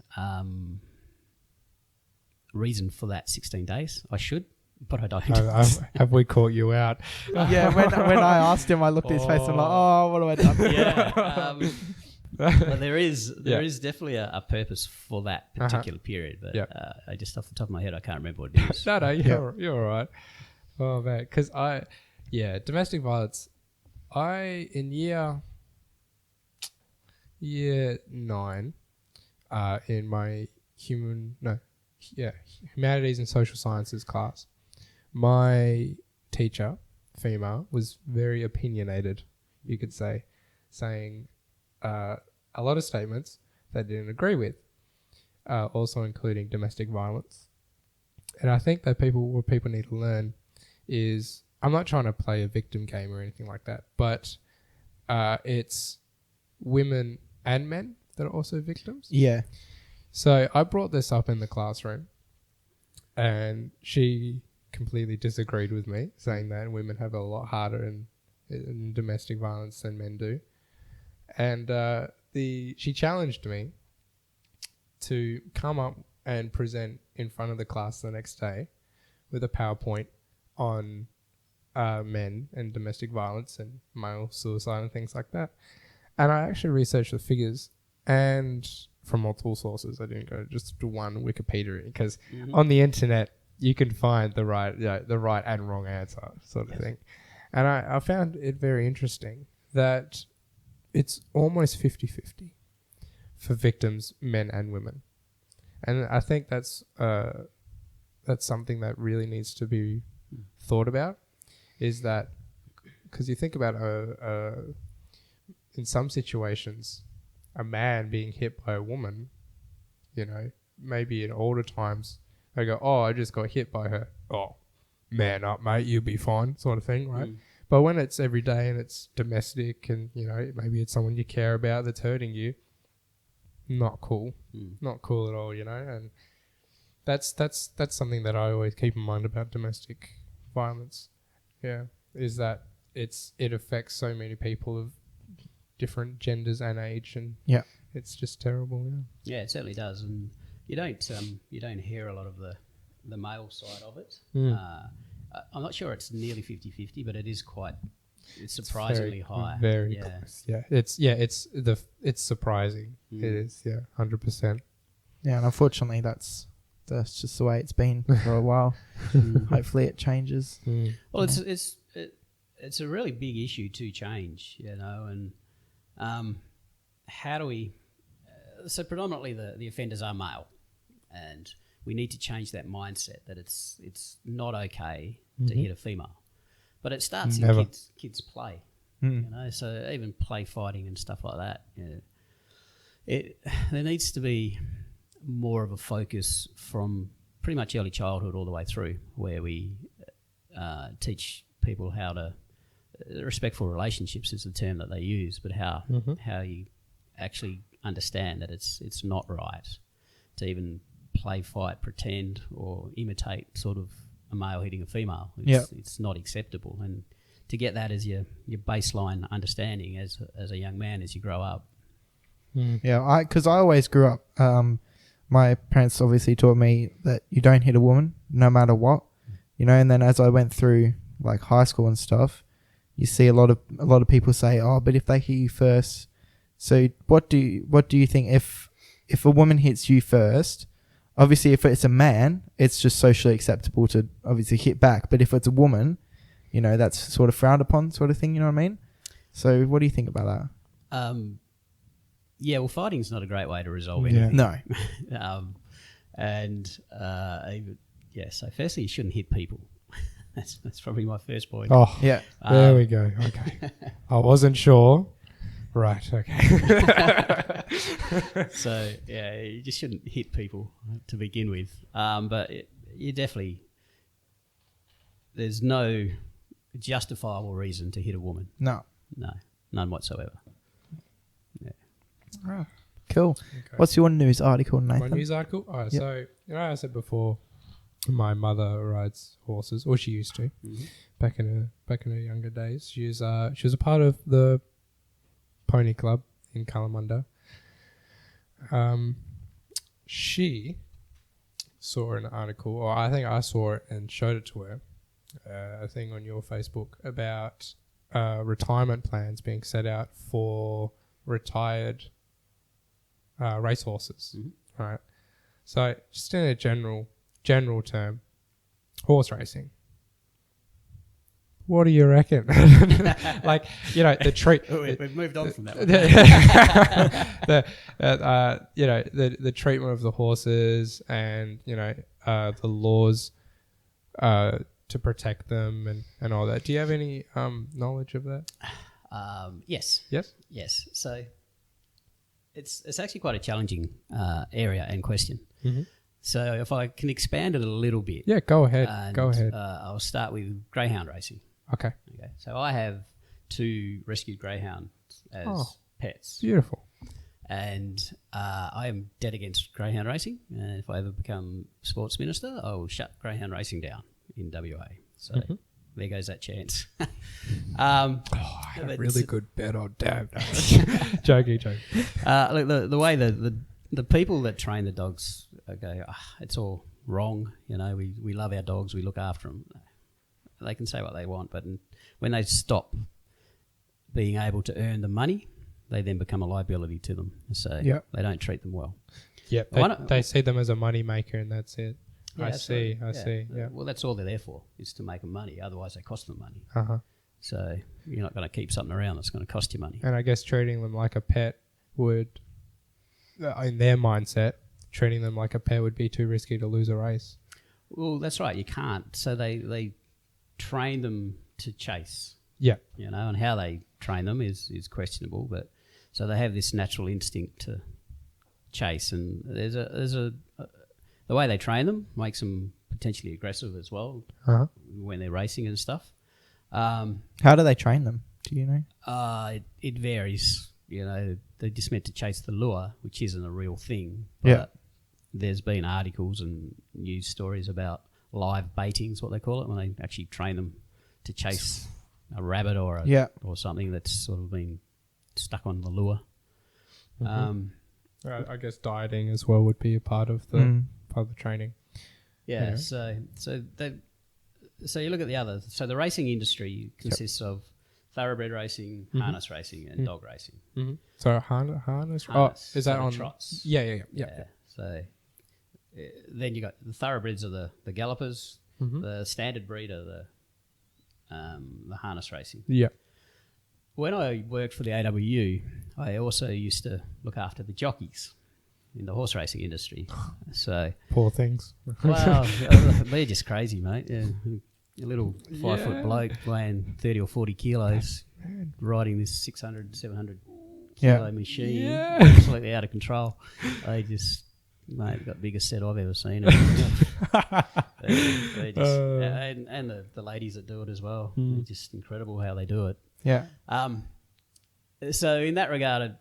reason for that 16 days. I should, but I don't. Have we caught you out? Yeah, when I asked him, I looked at his face and I'm like, oh, what have I done? Yeah. Well, there is definitely a purpose for that particular period, but I just off the top of my head I can't remember what it is. No, you're all right. Oh man, because domestic violence. In year 9, in my humanities and social sciences class, my teacher, female, was very opinionated, you could say, saying a lot of statements that I didn't agree with, also including domestic violence. And I think that what people need to learn is, I'm not trying to play a victim game or anything like that, but it's women and men that are also victims. Yeah. So I brought this up in the classroom, and she completely disagreed with me, saying that women have a lot harder in domestic violence than men do. And she challenged me to come up and present in front of the class the next day with a PowerPoint on men and domestic violence and male suicide and things like that. And I actually researched the figures, and from multiple sources. I didn't go just to one Wikipedia, because on the internet you can find the right and wrong answer sort of thing. And I found it very interesting that it's almost 50-50 for victims, men and women. And I think that's something that really needs to be thought about, is that, because you think about in some situations, a man being hit by a woman, maybe in older times, they go, oh, I just got hit by her. Oh, man up, mate, you'll be fine, sort of thing, right? But when it's every day and it's domestic and, maybe it's someone you care about that's hurting you, not cool. Not cool at all, and that's something that I always keep in mind about domestic violence. Yeah, is that it affects so many people of different genders and age, and it's just terrible. Yeah, it certainly does, and you don't hear a lot of the male side of it. I'm not sure it's nearly 50-50, but it's surprisingly high. Very close. Yeah, it's surprising. It is. Yeah, 100%. Yeah, and unfortunately, that's just the way it's been for a while. Hopefully, it changes. Well, it's a really big issue to change, and how do we? So predominantly, the offenders are male, and we need to change that mindset that it's not okay to hit a female. But it starts in kids play, so even play fighting and stuff like that. There needs to be more of a focus from pretty much early childhood all the way through, where we teach people how to respectful relationships is the term that they use, but how you actually understand that it's not right to even play, fight, pretend, or imitate sort of a male hitting a female. It's not acceptable, and to get that as your baseline understanding as a young man as you grow up. Yeah, because I always grew up. My parents obviously taught me that you don't hit a woman no matter what, and then as I went through like high school and stuff, you see a lot of people say, oh, but if they hit you first. So what do you think if a woman hits you first? Obviously, if it's a man, it's just socially acceptable to obviously hit back. But if it's a woman, that's sort of frowned upon, sort of thing. You know what I mean? So what do you think about that? Yeah, well, fighting's not a great way to resolve anything. No. So firstly, you shouldn't hit people. That's probably my first point. Oh, yeah. There we go. Okay. I wasn't sure. Right, okay. So, you just shouldn't hit people to begin with. But there's no justifiable reason to hit a woman. No, none whatsoever. Yeah. Oh, cool. Okay. What's your news article, Nathan? My news article? Oh, yep. So, I said before, my mother rides horses, or she used to, back in her younger days. She was a part of the pony club in Kalamunda. She saw an article, or I think I saw it and showed it to her, a thing on your Facebook about retirement plans being set out for retired racehorses, Mm-hmm. right? So just in a general term, horse racing. What do you reckon? Like, you know, the treat. We've moved on from that one. You know, the treatment of the horses and, you know, the laws to protect them and all that. Do you have any knowledge of that? Yes. Yes? Yes. So it's actually quite a challenging area and question. Mm-hmm. So if I can expand it a little bit. Yeah, go ahead. And, I'll start with greyhound racing. Okay. So I have 2 rescued greyhounds as pets. Beautiful. And I am dead against greyhound racing. And if I ever become sports minister, I will shut greyhound racing down in WA. So there goes that chance. I had a really good bet on Dab. Joking. Look, the way the people that train the dogs go, it's all wrong. You know, we love our dogs, we look after them. They can say what they want, but when they stop being able to earn the money, they then become a liability to them. So they don't treat them well. Yeah, they see them as a money maker, and that's it. Yeah, I see. Yeah. Well, that's all they're there for, is to make them money. Otherwise, they cost them money. Uh-huh. So you're not going to keep something around that's going to cost you money. And I guess treating them like a pet would, in their mindset, treating them like a pet would be too risky to lose a race. Well, that's right. You can't. So they train them to chase. Yeah. You know, and how they train them is questionable, but so they have this natural instinct to chase, and there's a the way they train them makes them potentially aggressive as well when they're racing and stuff. How do they train them? Do you know? It varies. You know, they're just meant to chase the lure, which isn't a real thing. But there's been articles and news stories about live baiting, is what they call it, when they actually train them to chase a rabbit or or something that's sort of been stuck on the lure. I guess dieting as well would be a part of the training. Yeah. So you look at the other. So the racing industry consists of thoroughbred racing, harness racing, and dog racing. Mm-hmm. So harness. Oh, is that on trots? Yeah. So then you got the thoroughbreds are the gallopers. The standard breed are the harness racing. Yeah. When I worked for the AWU, I also used to look after the jockeys in the horse racing industry. So poor things. Well, they're just crazy, mate. Yeah. A little 5-foot bloke weighing 30 or 40 kilos, riding this 600, 700 kilo machine, completely out of control. They just, mate, got the biggest set I've ever seen. They're just, and the ladies that do it as well. They're just incredible how they do it. Yeah. So in that regard,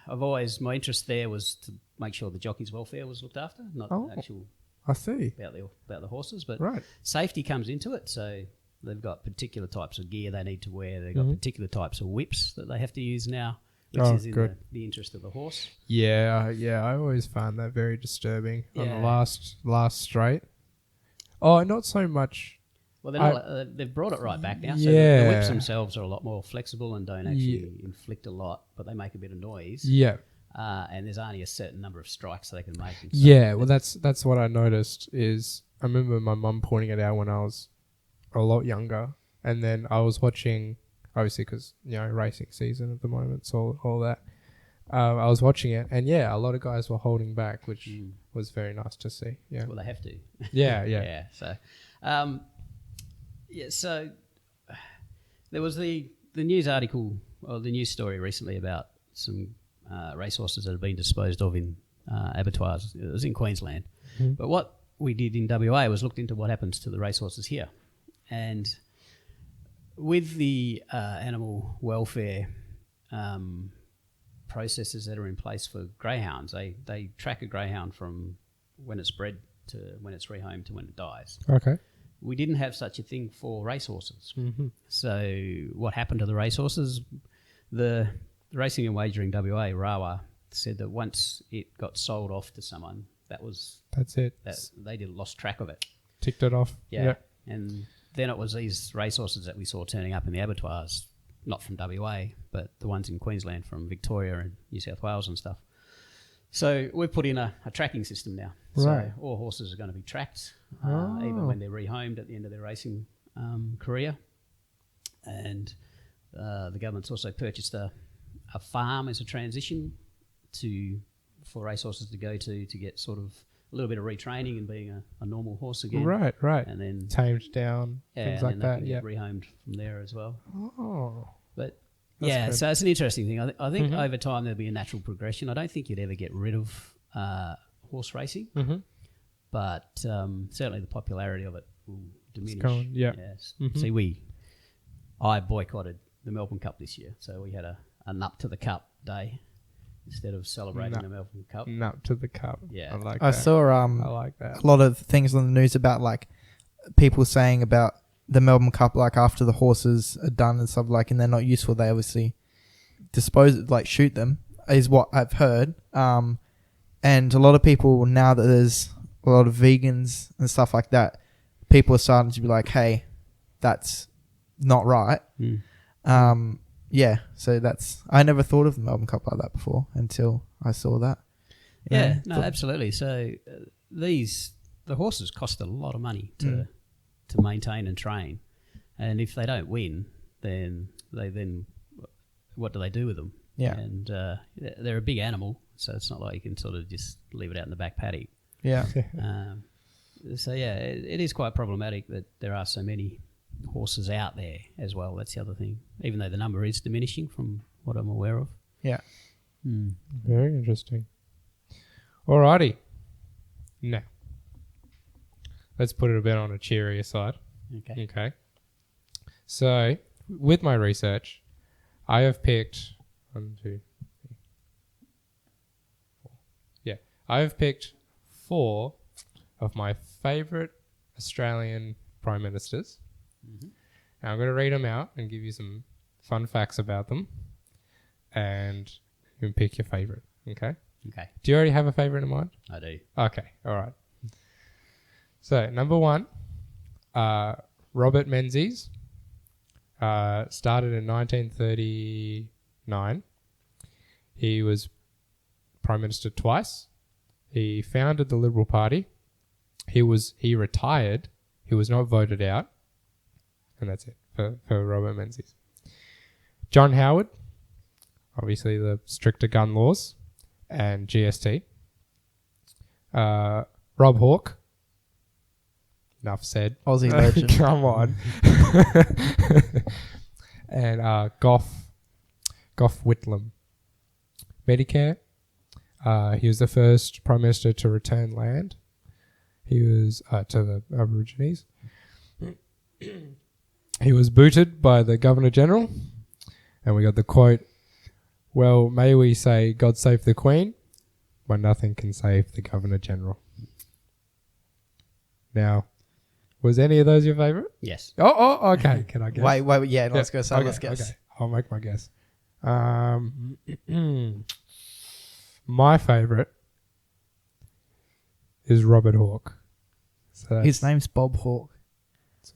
my interest there was to make sure the jockey's welfare was looked after, not actual. I see. About the horses, but right. Safety comes into it. So they've got particular types of gear they need to wear. They've got particular types of whips that they have to use now, which is in the interest of the horse. Yeah. I always found that very disturbing on the last straight. Oh, not so much. Well, they've brought it right back now. So the whips themselves are a lot more flexible and don't actually inflict a lot, but they make a bit of noise. Yeah. And there's only a certain number of strikes they can make. So well, that's what I noticed. Is I remember my mum pointing it out when I was a lot younger, and then I was watching, obviously because racing season at the moment, so all that. I was watching it, and a lot of guys were holding back, which was very nice to see. Yeah, well, they have to. Yeah. So, so there was the news article or the news story recently about some racehorses that have been disposed of in abattoirs. It was in Queensland. But what we did in WA was looked into what happens to the racehorses here. And with the animal welfare processes that are in place for greyhounds, they track a greyhound from when it's bred to when it's rehomed to when it dies. Okay. We didn't have such a thing for racehorses. So what happened to the racehorses? The Racing and Wagering WA, RAWA, said that once it got sold off to someone, that's it. They lost track of it. Ticked it off. Yeah. And then it was these racehorses that we saw turning up in the abattoirs, not from WA, but the ones in Queensland from Victoria and New South Wales and stuff. So we've put in a tracking system now. Right. So all horses are going to be tracked, even when they're rehomed at the end of their racing career. And the government's also purchased a farm as a transition for racehorses to go to get sort of a little bit of retraining and being a normal horse again. Right. And then tamed down, things like that. Yeah, rehomed from there as well. Oh. But That's good. so it's an interesting thing. I think over time there'll be a natural progression. I don't think you'd ever get rid of horse racing, but certainly the popularity of it will diminish. Yes. See, I boycotted the Melbourne Cup this year, so we had a nut to the cup day instead of celebrating the Melbourne Cup. Nut to the cup. Yeah, I saw I like that. a lot of things on the news about like people saying about the Melbourne Cup, like after the horses are done and stuff, like, and they're not useful, they obviously shoot them, is what I've heard. And a lot of people, now that there's a lot of vegans and stuff like that, people are starting to be like, hey, that's not right. So I never thought of the Melbourne Cup like that before until I saw that. Absolutely. So the horses cost a lot of money to maintain and train, and if they don't win, then what do they do with them? Yeah, and they're a big animal, so it's not like you can sort of just leave it out in the back paddock. Yeah. It is quite problematic that there are so many horses out there as well. That's the other thing, even though the number is diminishing from what I'm aware of. Yeah. Very interesting. Alrighty. Now, let's put it a bit on a cheerier side. Okay. So, with my research, I have picked 1, 2, 3, 4. Yeah, I have picked 4 of my favourite Australian prime ministers. Now I'm going to read them out and give you some fun facts about them, and you can pick your favourite. Okay. Do you already have a favourite in mind? I do. Okay. All right. So number 1, Robert Menzies. Started in 1939. He was Prime Minister twice. He founded the Liberal Party. He retired. He was not voted out. And that's it for Robert Menzies. John Howard, obviously the stricter gun laws and GST. Rob Hawke. Enough said. Aussie legend. Come on. And Gough Whitlam. Medicare. He was the first Prime Minister to return land. He was to the Aborigines. He was booted by the Governor General. And we got the quote, well, may we say, God save the Queen, but nothing can save the Governor General. Now, was any of those your favourite? Yes. Oh, okay. Can I guess? Wait, yeah, let's go. So let's guess. Okay. I'll make my guess. My favourite is Robert Hawke. So his name's Bob Hawke.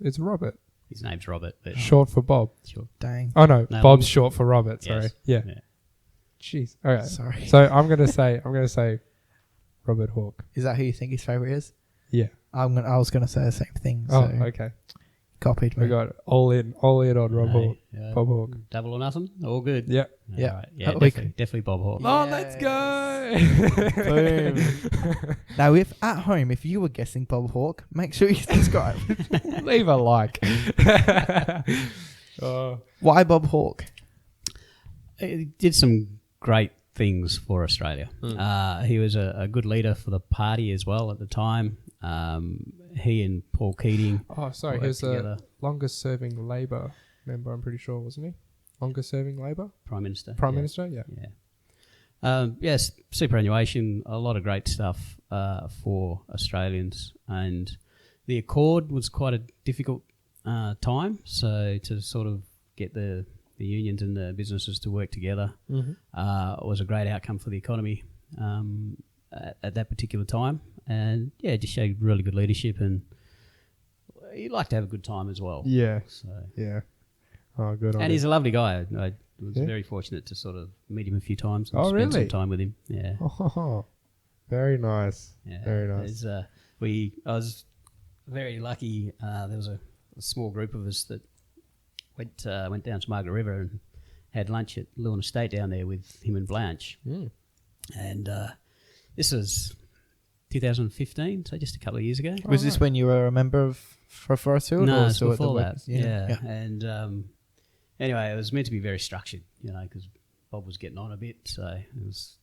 It's Robert. His name's Robert. But short for Bob. Sure. Dang. Oh no, Bob's short for Robert. Sorry. Yes. Yeah. Jeez. Okay. Sorry. So I'm gonna say Robert Hawke. Is that who you think his favourite is? Yeah. I was gonna say the same thing. Oh, So okay. copied me. We got all in on Rob Hawke. Bob Hawke. Double or nothing? All good. Yeah. Yeah. Right. Yeah, We definitely Bob Hawke. Oh, let's go. Boom. Now, if you were guessing Bob Hawke, make sure you subscribe. Leave a like. Why Bob Hawke? He did some great things for Australia. He was a good leader for the party as well at the time. He and Paul Keating. Oh, sorry. He was the longest serving Labor member, I'm pretty sure, wasn't he? Longest serving Labor? Prime Minister. Minister, yeah. Yes, superannuation, a lot of great stuff for Australians. And the Accord was quite a difficult time. So to sort of get the unions and the businesses to work together was a great outcome for the economy at that particular time. And yeah, just showed really good leadership, and you'd like to have a good time as well. Yeah. So yeah. Oh, good on And him. he's a lovely guy. I was very fortunate to sort of meet him a few times and Oh, spend really? some time with him. Yeah. Oh, very nice. Yeah. Very nice. I was very lucky. There was a small group of us that went down to Margaret River and had lunch at Lewin Estate down there with him and Blanche. Mm. And this was 2015, so just a couple of years ago. Was this when you were a member of Forest Hill? No, or it's still at the before that. workers? Yeah. And anyway, it was meant to be very structured, because Bob was getting on a bit. So it was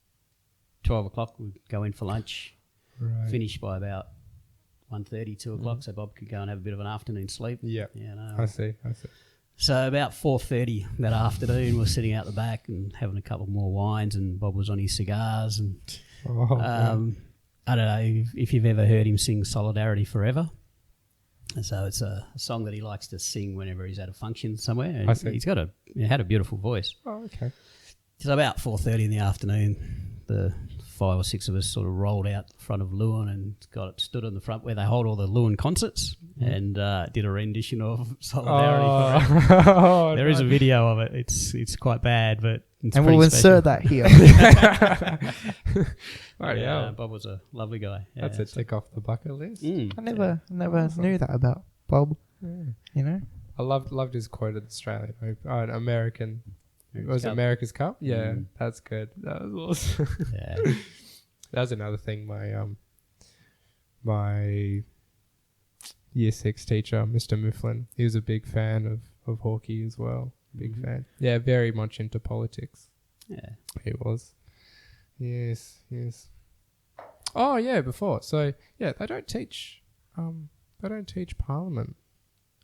12 o'clock. We'd go in for lunch, finish by about 1:30, 2 o'clock, so Bob could go and have a bit of an afternoon sleep. Yeah, I see. So about 4:30 that afternoon, we're sitting out the back and having a couple more wines, and Bob was on his cigars. And I don't know if you've ever heard him sing "Solidarity Forever." And so it's a song that he likes to sing whenever he's at a function somewhere. And I see. He's had a beautiful voice. Oh, okay. So about 4:30 in the afternoon, the 5 or 6 of us sort of rolled out the front of Lewin and stood on the front where they hold all the Lewin concerts and did a rendition of Solidarity Forever. There is a video of it. It's quite bad, but it's and pretty we'll special. insert that here. Bob was a lovely guy. Yeah, That's a tick off the bucket list. I never knew that about Bob. Yeah. I loved his quote at Australia. American. Was it America's Cup? Yeah, that's good. That was awesome. Yeah. That was another thing. My year 6 teacher, Mr. Mifflin, he was a big fan of hockey as well. Big fan. Yeah, very much into politics. Yeah. He was. Yes. Oh yeah, before. So yeah, they don't teach Parliament.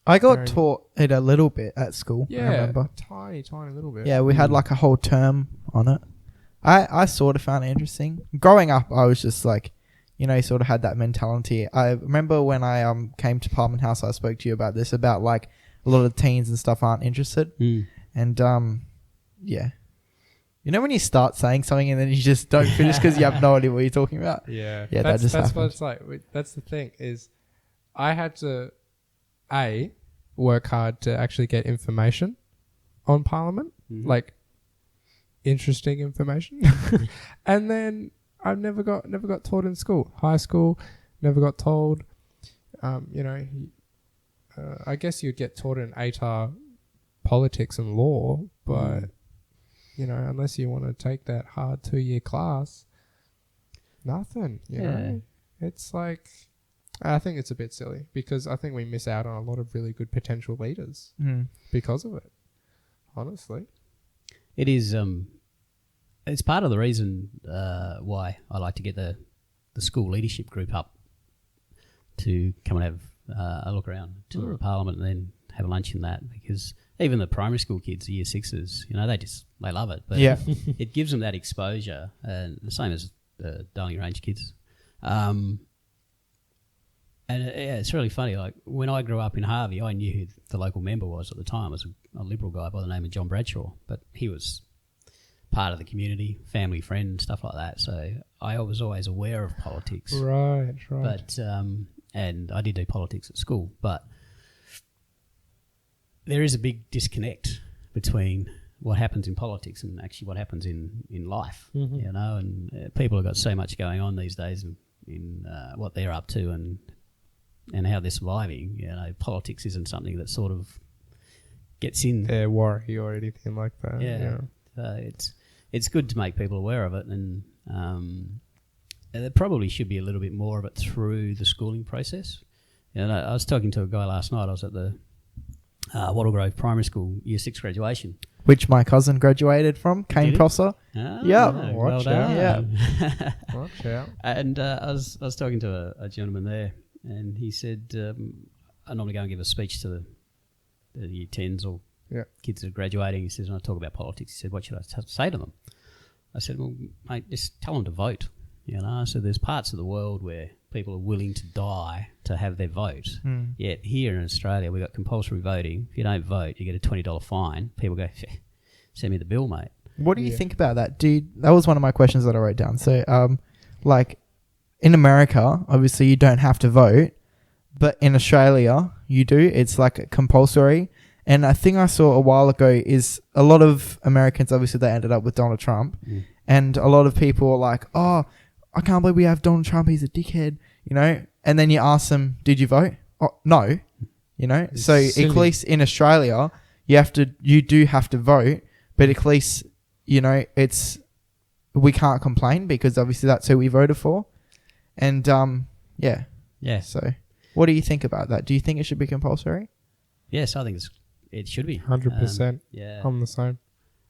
I got taught it a little bit at school. Yeah, I remember. tiny little bit. Yeah, we had like a whole term on it. I sort of found it interesting. Growing up, I was just like, sort of had that mentality. I remember when I came to Parliament House, I spoke to you about this, about like a lot of teens and stuff aren't interested. And yeah. When you start saying something and then you just don't finish because you have no idea what you're talking about. Yeah. That just happens. What it's like. That's the thing is I had to, work hard to actually get information on Parliament, like interesting information. And then I never got taught in school. High school, never got told. I guess you'd get taught in ATAR politics and law, but unless you want to take that hard 2-year class, nothing. You know, it's like, I think it's a bit silly because I think we miss out on a lot of really good potential leaders because of it. Honestly, it is. It's part of the reason why I like to get the school leadership group up to come and have a look around, tour of Parliament, and then have a lunch in that, because even the primary school kids, the year 6s, they love it. But it gives them that exposure, and the same as the Darling Range kids. And it's really funny. Like when I grew up in Harvey, I knew who the local member was at the time. It was a Liberal guy by the name of John Bradshaw, but he was part of the community, family friend, stuff like that. So I was always aware of politics. Right. But and I did do politics at school, but there is a big disconnect between what happens in politics and actually what happens in life. And people have got so much going on these days in what they're up to and how they're surviving. Politics isn't something that sort of gets in their worry or anything like that. It's good to make people aware of it, and there probably should be a little bit more of it through the schooling process. I was talking to a guy last night. I was at the Wattle Grove Primary School Year 6 graduation, which my cousin graduated from, Kane Prosser. Watch out. Yeah. Watch out. And I was talking to a gentleman there, and he said, I normally go and give a speech to the year 10s or kids that are graduating. He says, when I talk about politics, he said, what should I say to them? I said, well, mate, just tell them to vote. So there's parts of the world where people are willing to die to have their vote. Yet here in Australia, we've got compulsory voting. If you don't vote, you get a $20 fine. People go, send me the bill, mate. What do you think about that, dude? That was one of my questions that I wrote down. So, like, in America, obviously you don't have to vote, but in Australia, you do. It's like compulsory. And a thing I saw a while ago is a lot of Americans, obviously, they ended up with Donald Trump. Mm. And a lot of people are like, oh, I can't believe we have Donald Trump. He's a dickhead, you know. And then you ask them, did you vote? Oh, no, you know. It's so silly. at least in Australia, you do have to vote. But at least, you know, we can't complain because obviously that's who we voted for. And, yeah. Yeah. So what do you think about that? Do you think it should be compulsory? Yes, I think it should be. 100%. Yeah. I'm the same.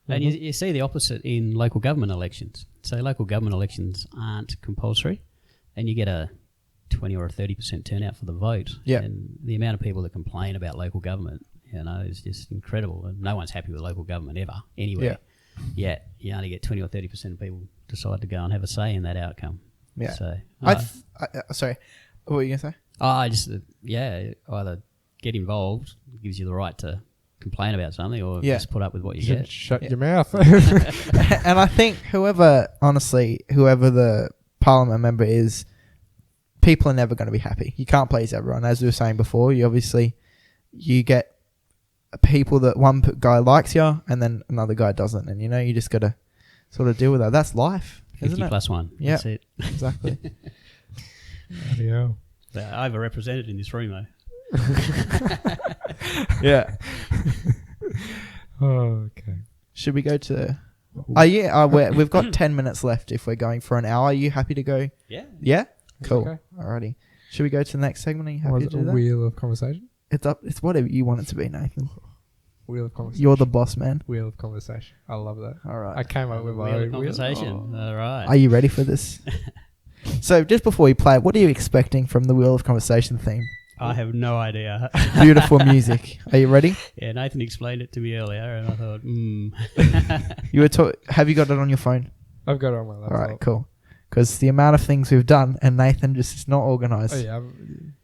And you see the opposite in local government elections. So local government elections aren't compulsory, and you get a 20 or a 30% turnout for the vote. Yeah. And the amount of people that complain about local government, you know, is just incredible. And no one's happy with local government ever, anywhere. Yeah. Yet you only get 20 or 30% of people decide to go and have a say in that outcome. Yeah. So Sorry. What were you going to say? either get involved, gives you the right to complain about something, or Yeah. just put up with what you You get. shut your mouth. And I think whoever the parliament member is, people are never going to be happy. You can't please everyone. As we were saying before, you get people that one guy likes you and then another guy doesn't. And, you know, you just got to sort of deal with that. That's life, isn't 50 it? plus 1. Yeah. That's it. Exactly. Yeah. They're overrepresented in this room, though. Yeah. Okay. Should we go to... we've got 10 minutes left if we're going for an hour. Are you happy to go? Yeah. Yeah? Cool. Okay. Alrighty. Should we go to the next segment? Are you happy Was to it do a that? wheel of conversation? It's whatever you want it to be, Nathan. Wheel of conversation. You're the boss, man. Wheel of conversation. I love that. All right. I came up with my Wheel own of conversation. wheel. All right. Are you ready for this? So, just before we play, what are you expecting from the Wheel of Conversation theme? I have no idea. Beautiful music. Are you ready? Yeah, Nathan explained it to me earlier, and I thought, Have you got it on your phone? I've got it on my laptop. All right, cool. Because the amount of things we've done, and Nathan just is not organised. Oh, yeah.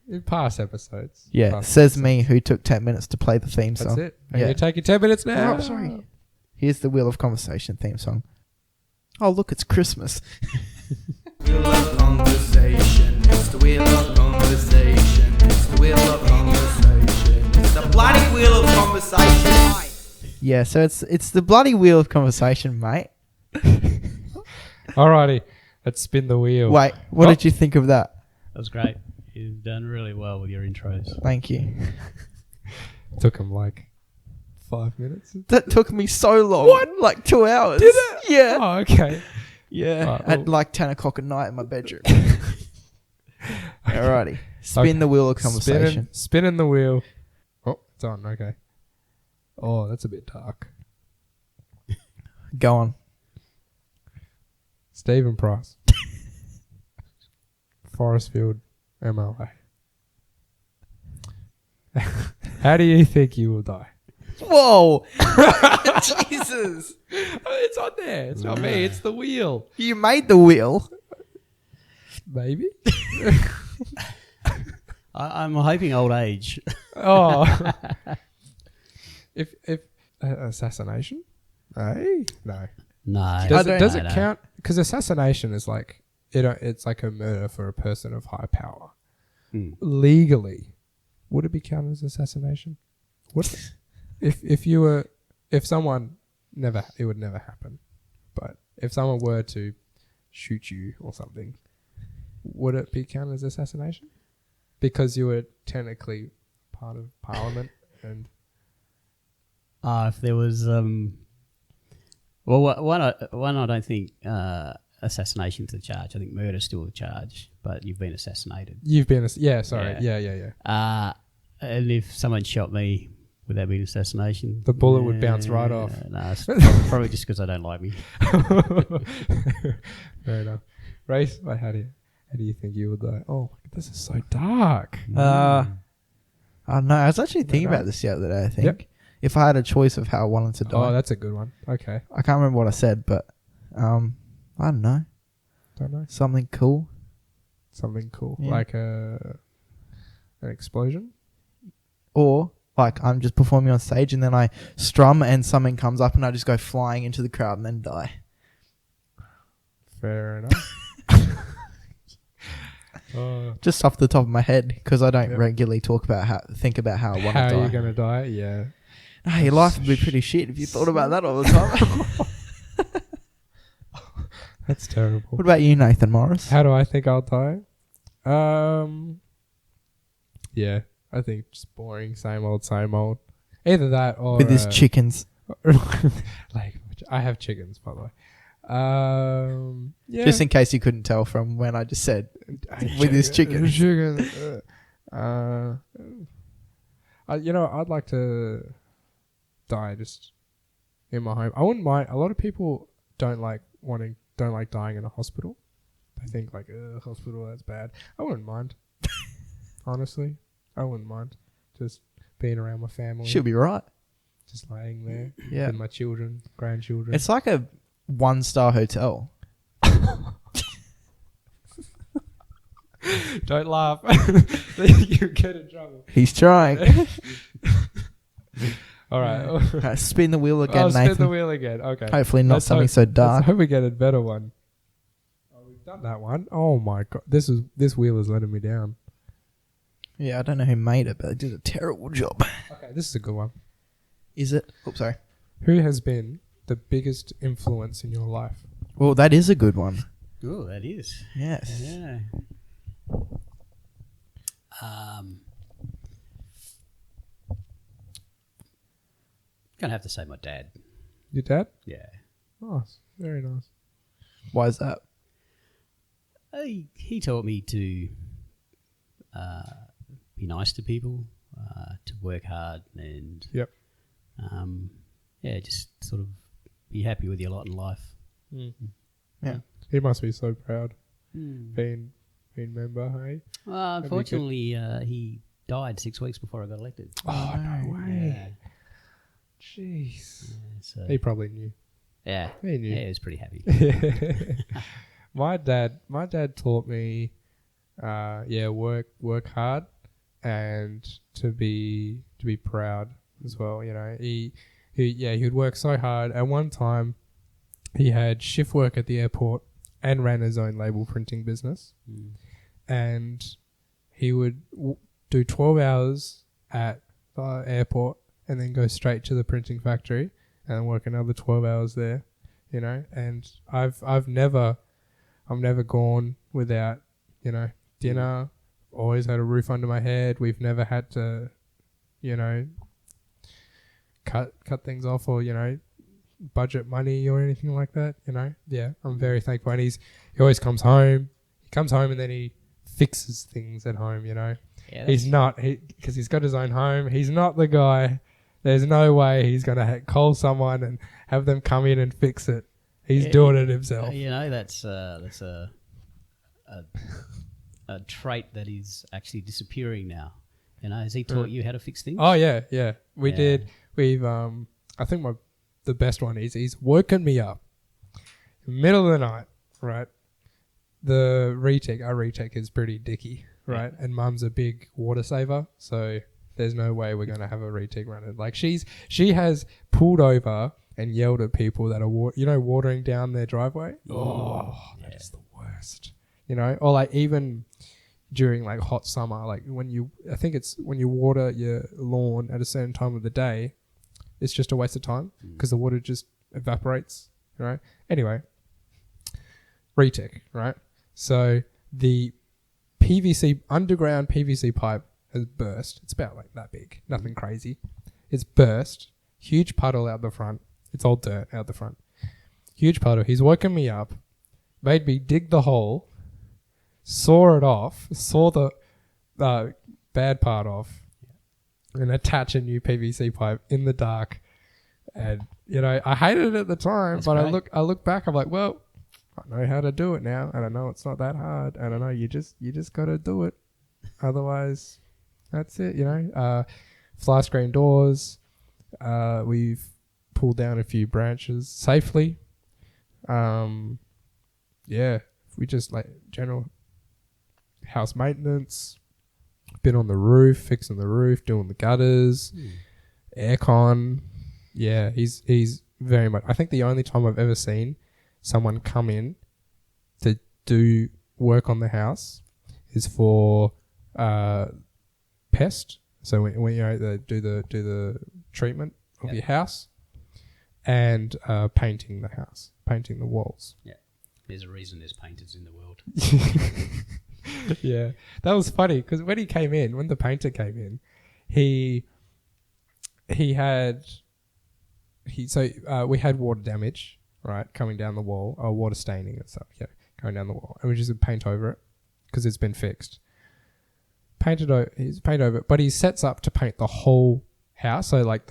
In past episodes. Yeah, Past says episodes. me who took 10 minutes to play the theme That's song. it. Are Yeah. you taking 10 minutes now? Oh, sorry. Here's the Wheel of Conversation theme song. Oh, look, it's Christmas. Wheel of Conversation. It's the Wheel of Conversation. It's the Wheel of Conversation. It's the bloody Wheel of Conversation. Yeah, so it's the bloody Wheel of Conversation, mate. Alrighty. Let's spin the wheel. Wait, what did you think of that? that was great. You've done really well with your intros. Thank you. Took him like 5 minutes. That took me so long. What? Like 2 hours. Did it? Yeah. Oh, okay. Yeah. Right, At well- like 10 o'clock at night in my bedroom. Alrighty. Spin the Wheel of Conversation. Spinning the wheel. Oh, it's on. Okay. Oh, that's a bit dark. Go on. Stephen Price. Forestfield, MLA. How do you think you will die? Whoa. Jesus. It's on there. It's not me. It's the wheel. You made the wheel. Maybe. I'm hoping old age. Oh. if assassination? Hey, no. No. Does no, it no. count? Because assassination is like it's like a murder for a person of high power. Legally, would it be counted as assassination? What if someone it would never happen, but if someone were to shoot you or something, would it be counted as assassination? Because you were technically part of parliament and. If there was, one I don't think assassination's the charge. I think murder's still the charge, but you've been assassinated. You've been, sorry, yeah. And if someone shot me, would that be an assassination? The bullet would bounce right off. No, it's probably just because I don't like me. Fair enough. Rhys, how do you think you would die? Oh, this is so dark. I don't know. I was actually thinking about this the other day, I think. Yep. If I had a choice of how I wanted to die. Oh, that's a good one. Okay. I can't remember what I said, but I don't know. Don't know. Something cool. Something cool. Yeah. Like an explosion? Or like I'm just performing on stage and then I strum and something comes up and I just go flying into the crowd and then die. Fair enough. Just off the top of my head because I don't regularly think about how I want to die. How are you going to die? Yeah. Hey, life would be pretty shit if you thought about that all the time. That's terrible. What about you, Nathan Morris? How do I think I'll die? Yeah, I think just boring, same old, same old. Either that or with his chickens. Like, I have chickens, by the way. Yeah. Just in case you couldn't tell from when I just said with his chickens. I'd like to die just in my home. I wouldn't mind. A lot of people don't like dying in a hospital. They think like, hospital, that's bad. I wouldn't mind. Honestly, I wouldn't mind just being around my family. Should be right. Just laying there Yeah. with my children, grandchildren. It's like a 1-star hotel. Don't laugh. You get in trouble. He's trying. All right. Spin the wheel again, Nathan. Spin the wheel again. Okay. Hopefully not something so dark. I hope we get a better one. Oh, we've done that one. Oh my god, this wheel is letting me down. Yeah, I don't know who made it, but they did a terrible job. Okay, this is a good one. Is it? Oops, sorry. Who has been the biggest influence in your life? Well, that is a good one. Oh, that is. Yes. Yeah. Gonna have to say my dad. Your dad? Yeah. Nice. Very nice. Why is that? He taught me to be nice to people, to work hard, and Yep. just sort of be happy with your lot in life. Yeah. He must be so proud being member, hey? Well, unfortunately, he died 6 weeks before I got elected. Oh, no way. Yeah. Jeez. So, He probably knew. yeah. He knew. Yeah, he was pretty happy. My dad taught me, work hard and to be proud as well. You know, he would work so hard. At one time, he had shift work at the airport and ran his own label printing business, and he would do 12 hours at the airport and then go straight to the printing factory and work another 12 hours there. You know, and I've never gone without, you know, dinner. Always had a roof under my head. We've never had to, you know, cut things off or, you know, budget money or anything like that. You know, yeah, I'm very thankful. And he always comes home. He comes home and then he fixes things at home. You know, because he's got his own home. He's not the guy. There's no way he's gonna call someone and have them come in and fix it. He's doing it himself. You know, that's a trait that is actually disappearing now. You know, has he taught you how to fix things? Oh yeah. We did. We've I think the best one is he's woken me up middle of the night, right? Our retake is pretty dicky, right? Yeah. And Mum's a big water saver, so there's no way we're gonna have a retake running. Like she has pulled over and yelled at people that are watering down their driveway. That is the worst. You know, or like even during like hot summer, like when you water your lawn at a certain time of the day, it's just a waste of time because the water just evaporates, right? Anyway, retake, right? So the underground PVC pipe has burst. It's about like that big, nothing crazy. It's burst, huge puddle out the front. It's all dirt out the front. Huge puddle. He's woken me up, made me dig the hole, saw the bad part off, and attach a new PVC pipe in the dark. And you know, I hated it at the time, but great. I look back, I'm like, well, I know how to do it now, and I know it's not that hard, and I know you just gotta do it. Otherwise, that's it. You know, fly screen doors. We've pulled down a few branches safely. We just like general house maintenance. Been on the roof, fixing the roof, doing the gutters, aircon. Yeah, he's very much. I think the only time I've ever seen someone come in to do work on the house is for pest. So when you know they do the treatment of your house and painting the house, painting the walls. Yeah. There's a reason there's painters in the world. Yeah. That was funny because when the painter came in, we had water damage, right, coming down the wall, or water staining and stuff, going down the wall. And we just paint over it because it's been fixed. He's painted over it, but he sets up to paint the whole house. So like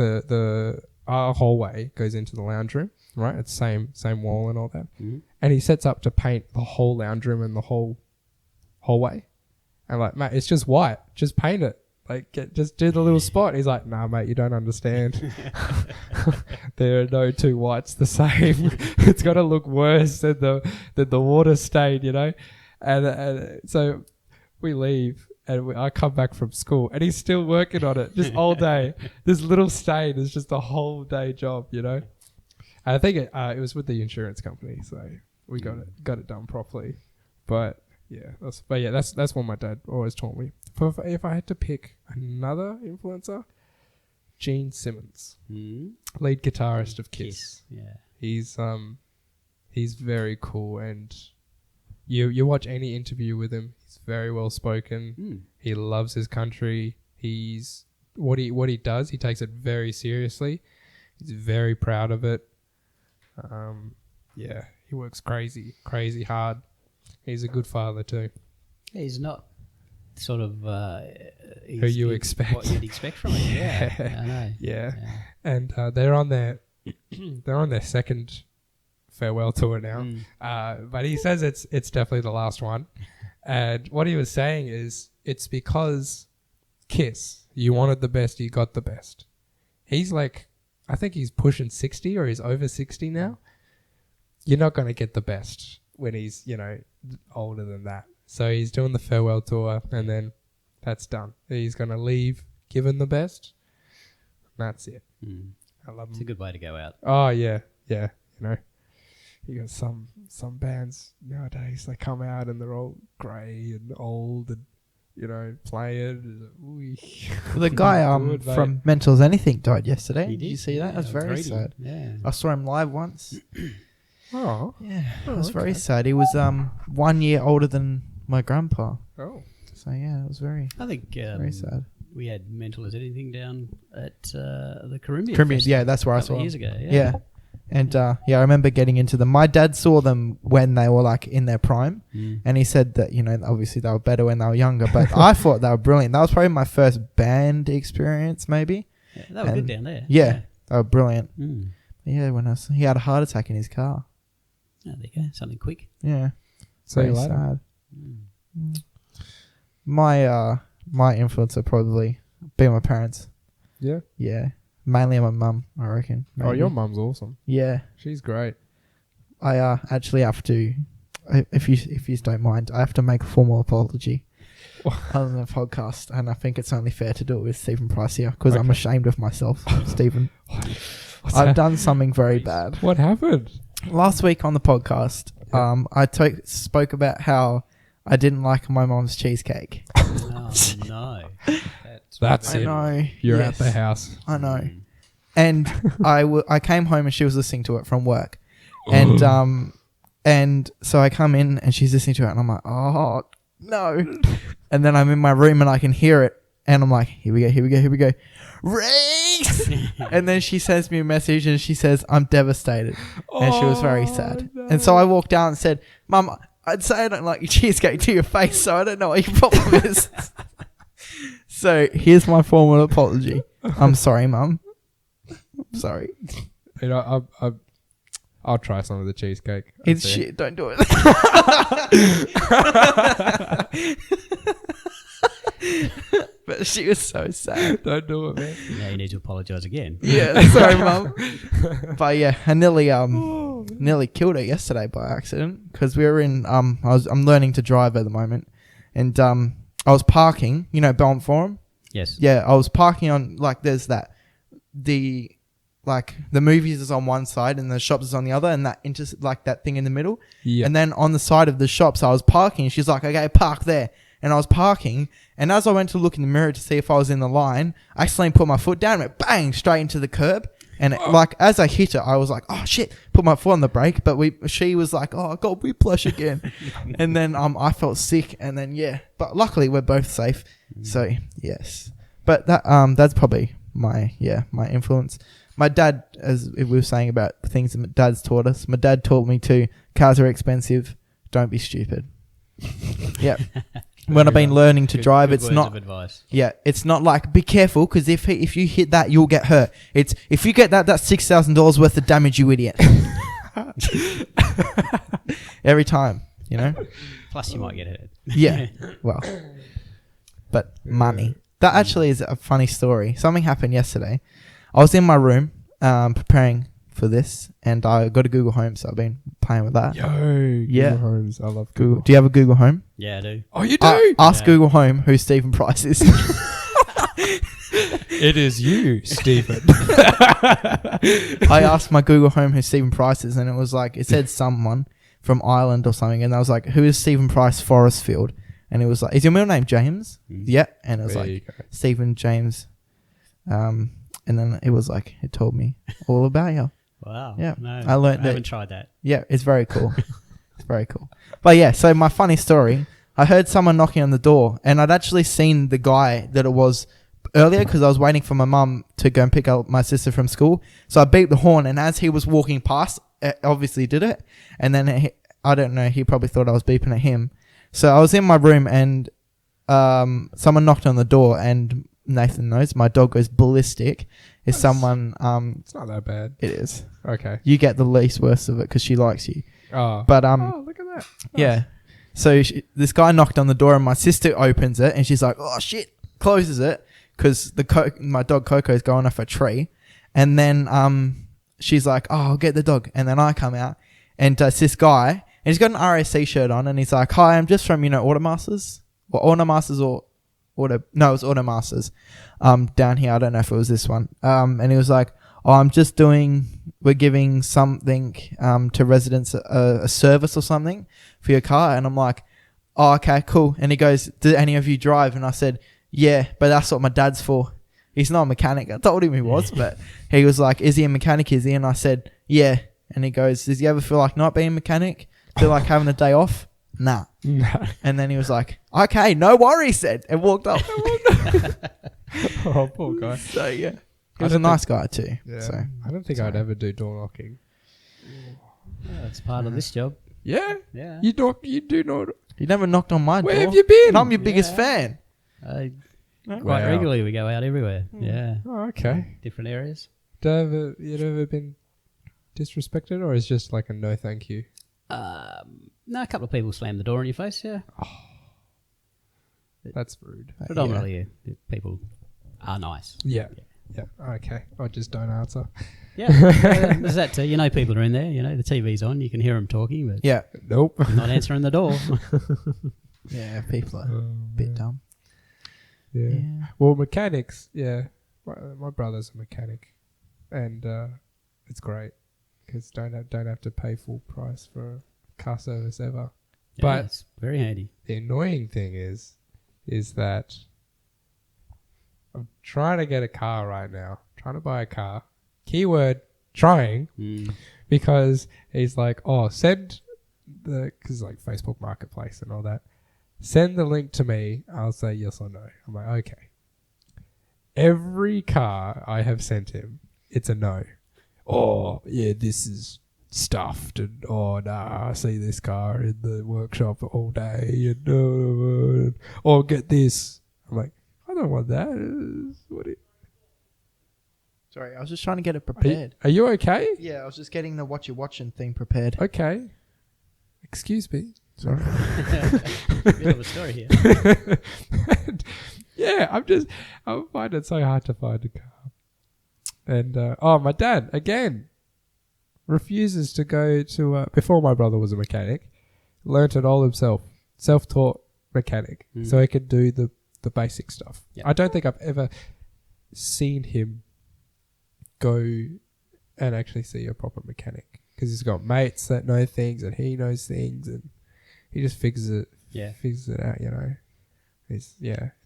our hallway goes into the lounge room, right? It's same wall and all that. Mm-hmm. And he sets up to paint the whole lounge room and the whole hallway. I'm like, mate, it's just white. Just paint it. Like, just do the little spot. He's like, nah, mate, you don't understand. There are no two whites the same. It's got to look worse than the water stain, you know? And so we leave. And I come back from school and he's still working on it just all day. This little stain is just a whole day job, you know. And I think it was with the insurance company, so we got it done properly. But that's what my dad always taught me. If I had to pick another influencer, Gene Simmons, lead guitarist of Kiss. Yeah, he's very cool, and you watch any interview with him. Very well spoken. He loves his country. He's what he does. He takes it very seriously. He's very proud of it. He works crazy hard. He's a good father too. He's not sort of who you expect. What you'd expect from him. Yeah, I know. Yeah. And they're on their second farewell tour now. But he says it's definitely the last one. And what he was saying is, it's because Kiss, you wanted the best, you got the best. He's like, I think he's pushing 60 or he's over 60 now. You're not going to get the best when he's, older than that. So he's doing the farewell tour and then that's done. He's going to leave given the best. That's it. I love him. It's a good way to go out. Oh, yeah. Yeah. You got some bands nowadays, they come out and they're all grey and old and, playing. The guy from Mental's Anything died yesterday. Did you see that? Yeah, That's very sad. Yeah. I saw him live once. Oh. Yeah, it was very sad. He was 1 year older than my grandpa. Oh. So, yeah, it was very, I think very sad. We had Mental as Anything down at the Caribbean. Yeah, that's where I saw him. Years ago, Yeah. And I remember getting into them. My dad saw them when they were like in their prime, and he said that obviously they were better when they were younger. But I thought they were brilliant. That was probably my first band experience, maybe. Yeah, they were good down there. Yeah, they were brilliant. Yeah, he had a heart attack in his car. Oh, there you go, something quick. Yeah, so very sad. My influence would probably be my parents. Yeah. Yeah. Mainly my mum, I reckon. Maybe. Oh, your mum's awesome. Yeah. She's great. I actually have to, if you don't mind, I have to make a formal apology on the podcast, and I think it's only fair to do it with Stephen Price here, because I'm ashamed of myself, Stephen. I've done something very bad. What happened? Last week on the podcast, I spoke about how I didn't like my mum's cheesecake. Oh, no. That's I it. know. You're at the house. I know. And I came home and she was listening to it from work. And so I come in and she's listening to it and I'm like, oh, no. And then I'm in my room and I can hear it. And I'm like, here we go. Rhys! And then she sends me a message and she says, I'm devastated. And she was very sad. No. And so I walked down and said, Mum, I'd say I don't like your cheesecake to your face, so I don't know what your problem is. So here's my formal apology. I'm sorry, Mum. Sorry. I'll try some of the cheesecake. It's shit. Don't do it. But she was so sad. Don't do it, man. Now you need to apologise again. Yeah, sorry, Mum. But yeah, I nearly killed her yesterday by accident, because we were in I'm learning to drive at the moment, and I was parking, Belmont Forum. Yes. Yeah, I was parking on, like, there's the movies is on one side and the shops is on the other, and that that thing in the middle. Yeah. And then on the side of the shops, I was parking. She's like, okay, park there. And I was parking, and as I went to look in the mirror to see if I was in the line, I accidentally put my foot down and went bang straight into the curb. And like as I hit her, I was like, "Oh shit!" Put my foot on the brake, but she was like, "Oh, I got whiplash again," and then I felt sick, and then but luckily we're both safe. So yes, but that's probably my influence. My dad, as we were saying about things that my dad's taught us, my dad taught me too. Cars are expensive. Don't be stupid. Yep. When I've been learning to drive, it's not. Of advice. Yeah, it's not like be careful because if you hit that, you'll get hurt. It's if you get that's $6,000 worth of damage, you idiot. Every time, you know. Plus, you might get hurt. Yeah, well, but money. That actually is a funny story. Something happened yesterday. I was in my room preparing for this, and I got a Google Home, so I've been playing with that. Google Homes. I love Google. Do you have a Google Home? Yeah, I do. Oh, you do? Ask Google Home who Stephen Price is. It is you, Stephen. I asked my Google Home who Stephen Price is, and it said someone from Ireland or something, and I was like, who is Stephen Price Forestfield? And it was like, is your middle name James? Yeah. And it was Stephen James. And then it was like, it told me all about you. Wow. Yeah. No, I learned that. I haven't tried that. Yeah, it's very cool. It's very cool. But yeah, so my funny story, I heard someone knocking on the door, and I'd actually seen the guy that it was earlier because I was waiting for my mum to go and pick up my sister from school. So I beeped the horn, and as he was walking past, it obviously did it. And then I don't know, he probably thought I was beeping at him. So I was in my room, and someone knocked on the door, and Nathan knows my dog goes ballistic. Is someone it's not that bad. It is. Okay. You get the least worst of it because she likes you. Oh. But look at that. Nice. Yeah. So this guy knocked on the door, and my sister opens it, and she's like, "Oh shit!" Closes it because my dog Coco's going off a tree, and then she's like, "Oh, I'll get the dog," and then I come out, and it's this guy, and he's got an RAC shirt on, and he's like, "Hi, I'm just from Automasters or Automasters or." It was Automasters down here. I don't know if it was this one. And he was like, "Oh, we're giving something to residents, a service or something for your car." And I'm like, "Oh, okay, cool." And he goes, "Do any of you drive?" And I said, "Yeah, but that's what my dad's for. He's not a mechanic." I told him he was, but he was like, "Is he a mechanic, is he?" And I said, "Yeah." And he goes, "Does he ever feel like not being a mechanic? Feel like having a day off?" Nah. And then he was like, "Okay, no worries," said, and walked off. Oh, poor guy. So yeah, he was a nice guy too. Yeah. So I don't think I'd ever do door knocking. Yeah, it's part of this job. Yeah. Yeah. You do not. you never knocked on my door. Where have you been? And I'm your biggest fan. Quite Wow. regularly, we go out everywhere. Yeah. Oh, okay. Different areas. You ever been disrespected, or is just like a no thank you? No, a couple of people slam the door in your face, yeah. That's rude. Predominantly, people are nice. Yeah. Okay. I just don't answer. Yeah, there's that too. You know people are in there. You know, the TV's on. You can hear them talking, but Yeah. Nope. you're not answering the door. Yeah, people are a bit dumb. Yeah. Well, mechanics, yeah. My brother's a mechanic, and it's great because don't have to pay full price for car service ever. Yeah, But it's very handy. the annoying thing is that I'm trying to get a car right now. Trying to buy a car. Keyword trying, because he's like, "Oh, send because like Facebook Marketplace and all that. Send the link to me. I'll say yes or no." I'm like, okay. Every car I have sent him, it's a no. "Oh, yeah, this is stuffed," and "Oh, nah, I see this car in the workshop all day," and "Oh, get this." I'm like, I don't want that. Sorry, I was just trying to get it prepared. Are you okay? Yeah, I was just getting the what you're watching thing prepared. Okay. Excuse me. Sorry. Bit of a story here. Yeah, I find it so hard to find a car. And my dad again refuses to go to before my brother was a mechanic, learnt it all himself, self-taught mechanic, so he could do the basic stuff. Yep. I don't think I've ever seen him go and actually see a proper mechanic, because he's got mates that know things and he knows things, and he just figures it out, you know. It's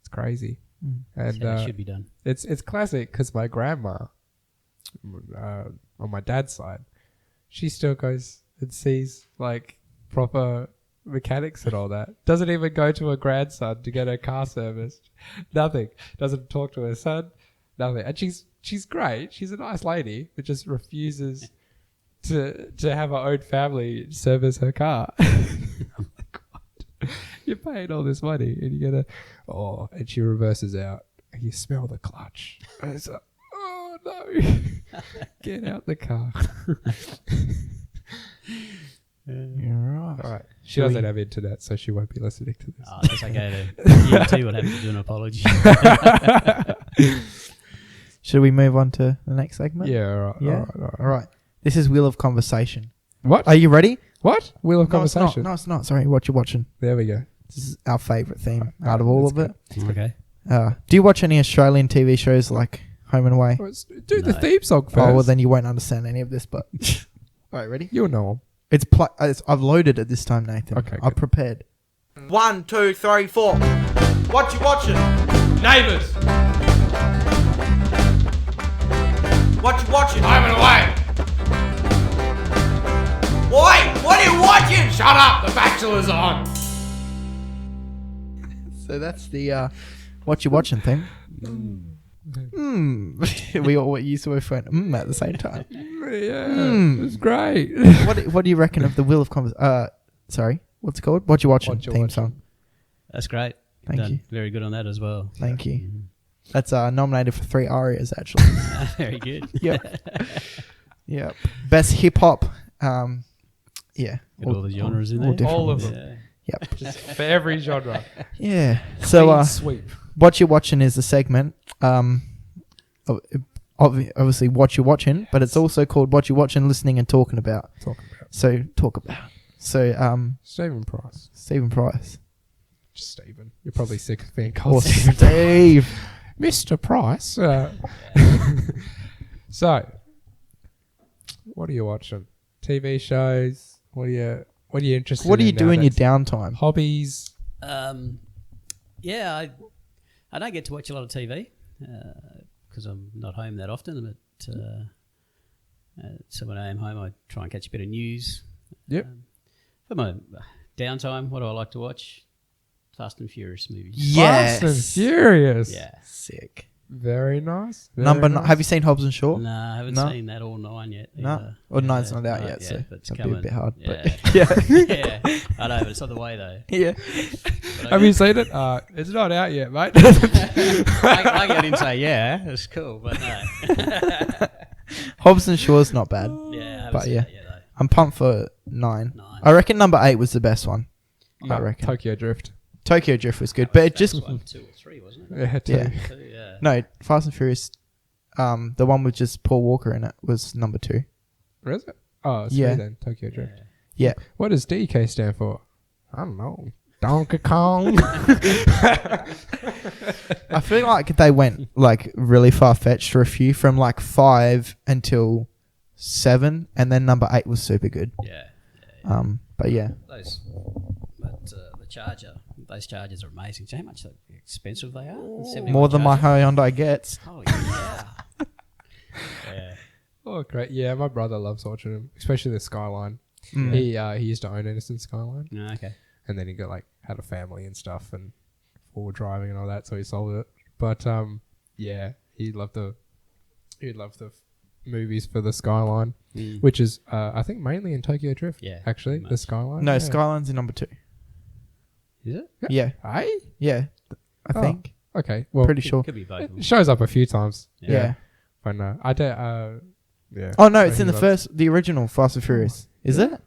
crazy. And so it should be done. It's classic because my grandma on my dad's side, she still goes and sees like proper mechanics and all that. Doesn't even go to her grandson to get her car serviced. Nothing. Doesn't talk to her son. Nothing. And she's great. She's a nice lady, but just refuses to have her own family service her car. I'm like, what? You're paying all this money and you're gonna and she reverses out and you smell the clutch. And it's like, oh no. Get out the car. You're right. All right. She doesn't have internet, so she won't be listening to this. Oh, that's okay. You too will have to do an apology. Should we move on to the next segment? Yeah, all right. Yeah. All All right. This is Wheel of Conversation. What? Are you ready? What? Wheel of Conversation? No, it's not. Sorry, what you watching? There we go. This is our favourite theme out of all of it. Okay. Do you watch any Australian TV shows like Home and Away? Do the theme song first. Oh, well, then you won't understand any of this, but... All right, ready? You'll know 'em. I've loaded it this time, Nathan. Okay, I've good. prepared. 1, 2, 3, 4. What you watching? Neighbours, What you watching? home and away. Wait, what are you watching? Shut up, The Bachelor's on. So that's the what you watching thing. We all used to both went at the same time. Yeah, it's great. What do you reckon of the Wheel of Conversation? Sorry, what's it called? What you watching? What You Theme Watching. song. That's great. Thank Done you. Very good on that as well. Thank you. That's nominated for 3 Arias actually. Very good. Yep. Best hip hop. Yeah. Got all the genres in there. different All of ones. them. Yeah. Yep. Just for every genre. Yeah. So Clean sweep. what you're watching is a segment. Obviously what you're watching, but it's also called what you're watching, listening, and talking about. So talk about. So Stephen Price. Stephen Price. Just Stephen. You're probably sick of being Or called Stephen. Steve. Mr. Price. So, what are you watching? TV shows? What are you interested in? What do you do in your nowadays? downtime? Hobbies? Yeah, I don't get to watch a lot of TV because I'm not home that often. But so when I am home, I try and catch a bit of news. Yep. For my downtime, what do I like to watch? Fast and Furious movies. Yes. Fast and Furious. Yeah. Sick. Very nice. Have you seen Hobbs and Shaw? No, I haven't No? seen that all 9 yet. No. either. Or 9's not out Not yet, so but it's that'd be a coming. bit hard. Yeah. But yeah. Yeah. I know, but it's on the way though. Yeah. But Have you seen it? It's not out yet, mate. I get him say, yeah, it's cool, but no. Hobbs and Shaw's not bad. Yeah, I haven't But seen yeah. that yet though. I'm pumped for 9. 9. I reckon number 8 was the best one. I reckon. Tokyo Drift. Tokyo Drift was good, but it just... That was 1, 2 or 3, wasn't it? Yeah, two. Yeah. 2, yeah. No, Fast and Furious, the one with just Paul Walker in it was number 2. Where is it? Oh, it's Yeah. 3 then. Tokyo Drift. Yeah. What does DK stand for? I don't know. Donkey Kong. I feel like they went like really far fetched for a few from like 5 until 7, and then number 8 was super good. Yeah. But yeah, The Charger, those Chargers are amazing. Do you know how much expensive they are? more than my Hyundai gets. Holy yeah. Yeah. Oh, great. Yeah, my brother loves watching them, especially the Skyline. Mm. He used to own Innocent Skyline, Oh, okay. and then he had a family and stuff and forward driving and all that, so he sold it. But yeah, he loved the movies for the Skyline, which is I think mainly in Tokyo Drift. Yeah, actually, pretty the much. Skyline. No, yeah. Skyline's in number 2. Is it? Yeah, Hey? yeah, I Oh. think. Okay, well, Pretty sure. Could be both. of them. it shows up a few times. Yeah. But no, I don't. Yeah. Oh no, So it's he in the loves- the original Fast and Furious. Is it?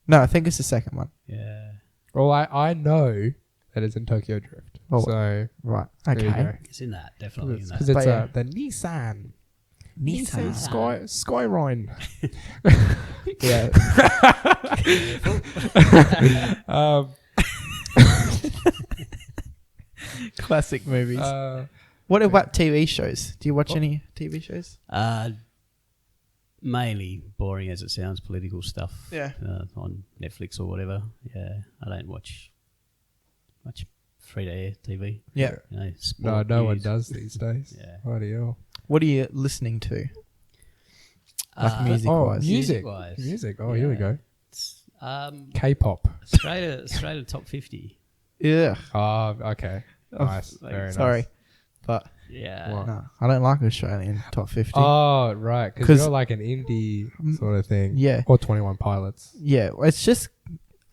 No, I think it's the second one. Yeah. Well, I know that it's in Tokyo Drift. Oh. So Right. there you Okay. go. It's in that, definitely in Because that. it's But yeah. the Nissan. Nissan. Skyline. Yeah. Classic movies. What about TV shows? Do you watch any TV shows? Mainly boring as it sounds, political stuff. Yeah. On Netflix or whatever. Yeah, I don't watch much free to air TV. Yeah. You know, No, sport, no one news. does these days. Yeah. Bloody hell. What are you listening to? Like music-wise. Music. Oh, here we go. Um, K-pop. straight to top 50. Yeah. Oh, okay. Nice. Very nice. Sorry. But Yeah. What? no, I don't like Australian top 50. Oh, right. 'Cause- Because you're like an indie sort of thing. Yeah. Or 21 Pilots. Yeah, it's just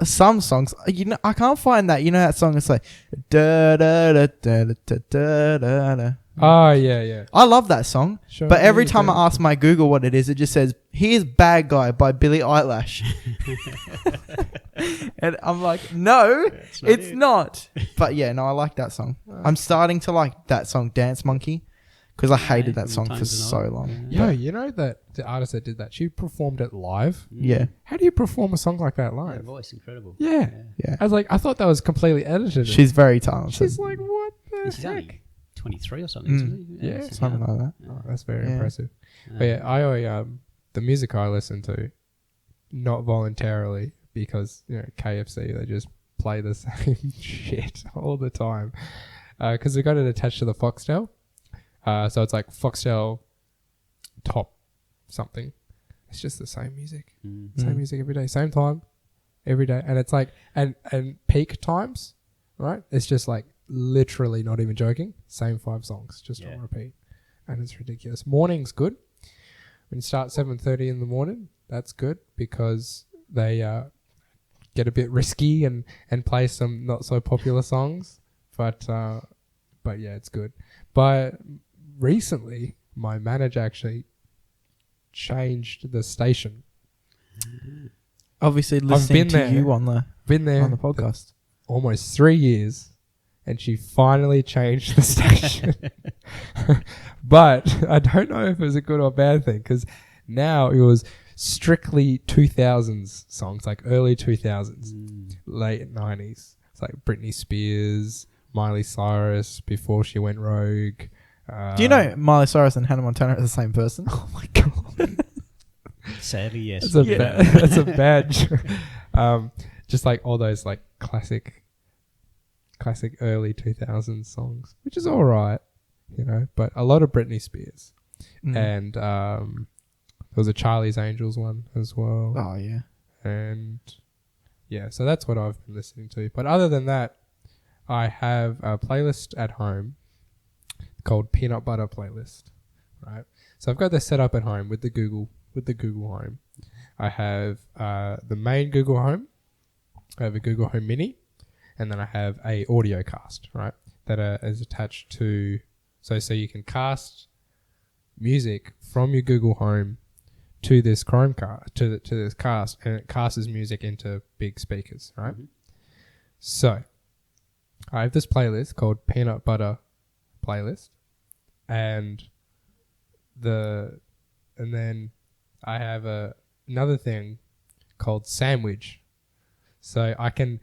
some songs. You know, I can't find that. You know that song? It's like da da da da da da da da. Oh, yeah. I love that song, Sure, but every you time do. I ask my Google what it is, it just says, "Here's Bad Guy" by Billie Eilish. And I'm like, no, it's not. But yeah, no, I like that song. I'm starting to like that song, Dance Monkey, because I hated that song for so long. Yo, you know that the artist that did that, she performed it live. Yeah. How do you perform a song like that Her live? voice, incredible. Yeah. Yeah. I was like, I thought that was completely edited. She's very talented. She's like, what the And she's heck? only 23 or something, isn't she? Yeah, she's Something young. like that. Oh, that's very Yeah. impressive. But yeah, I the music I listen to, not voluntarily, because KFC, they just play the same shit all the time. Because they got it attached to the Foxtel, so it's like Foxtel top something. It's just the same music, same music every day, same time, every day, and it's like and peak times, right? It's just like literally not even joking, same 5 songs just on repeat, and it's ridiculous. Morning's good. When you start 7:30 in the morning, that's good because they get a bit risky and play some not so popular songs, but yeah, it's good. But recently, my manager actually changed the station. Obviously, listening been to there. you on the podcast almost 3 years, and she finally changed the station. But I don't know if it was a good or bad thing, because now it was strictly 2000s songs, like early 2000s, late 90s. It's like Britney Spears, Miley Cyrus before she went rogue. Do you know Miley Cyrus and Hannah Montana are the same person? Oh my god! Sadly, yes. That's a bad. Just like all those like classic early 2000s songs, which is all right, but a lot of Britney Spears, and there was a Charlie's Angels one as well. Oh yeah, and yeah, so that's what I've been listening to. But other than that, I have a playlist at home called Peanut Butter Playlist, right? So I've got this set up at home with the Google Home. I have the main Google Home. I have a Google Home Mini, and then I have a audio cast, right? That is attached to, so you can cast music from your Google Home to this Chromecast, to this cast, and it casts music into big speakers, right? So I have this playlist called Peanut Butter Playlist, and then I have another thing called Sandwich. So I can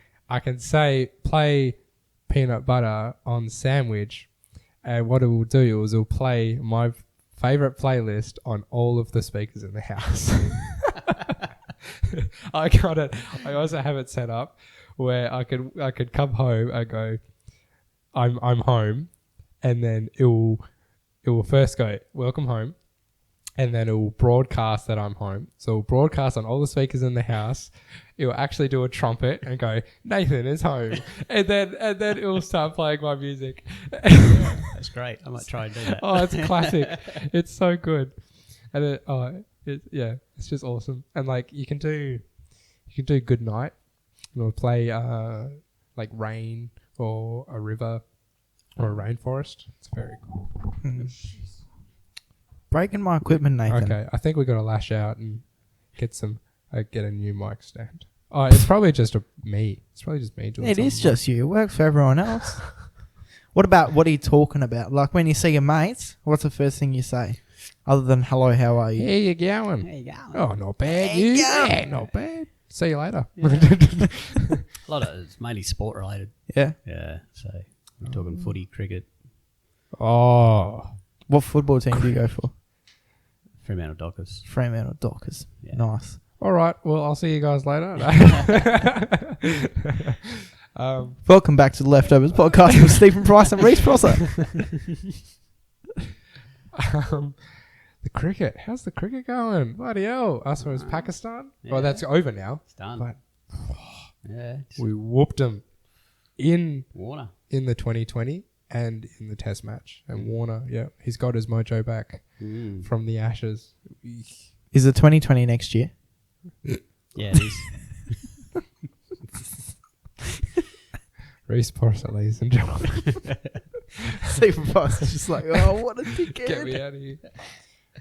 say play Peanut Butter on Sandwich, and what it will do is it will play my favorite playlist on all of the speakers in the house. I got it. I also have it set up where I could come home and go, I'm home, and then it will first go, welcome home, and then it will broadcast that I'm home. So it will broadcast on all the speakers in the house. It will actually do a trumpet and go, Nathan is home, and then it will start playing my music. That's great. I might try and do that. Oh, it's classic. It's so good, and it's just awesome. And like you can do good night. It'll play like rain or a river or a rainforest. It's very cool. Breaking my equipment, Nathan. Okay, I think we got to lash out and get a new mic stand. Oh, it's probably just me. It's probably just me doing It is just you. It works for everyone else. What are you talking about? Like when you see your mates, what's the first thing you say? Other than hello, how are you? How you going? There you go. Oh, not bad. How you going? Yeah, not bad. See you later. A lot of it's mainly sport related. Yeah. Yeah. So we're talking footy, cricket, Oh. What football team do you go for? Fremantle Dockers. Fremantle Dockers. Yeah. Nice. All right. Well, I'll see you guys later. Welcome back to the Leftovers podcast with Stephen Price and Rhys Prosser. The cricket. How's the cricket going? Bloody hell. Us versus Pakistan. Yeah. Well, that's over now. It's done. But Yeah. we whooped them in Warner. the 2020 and in the Test match. And Warner, yeah, he's got his mojo back from the Ashes. Is it 2020 next year? Yeah, it is. Rhys Porcett, ladies and gentlemen. Stephen Foss is just like, oh, what a dickhead. Get me out of here.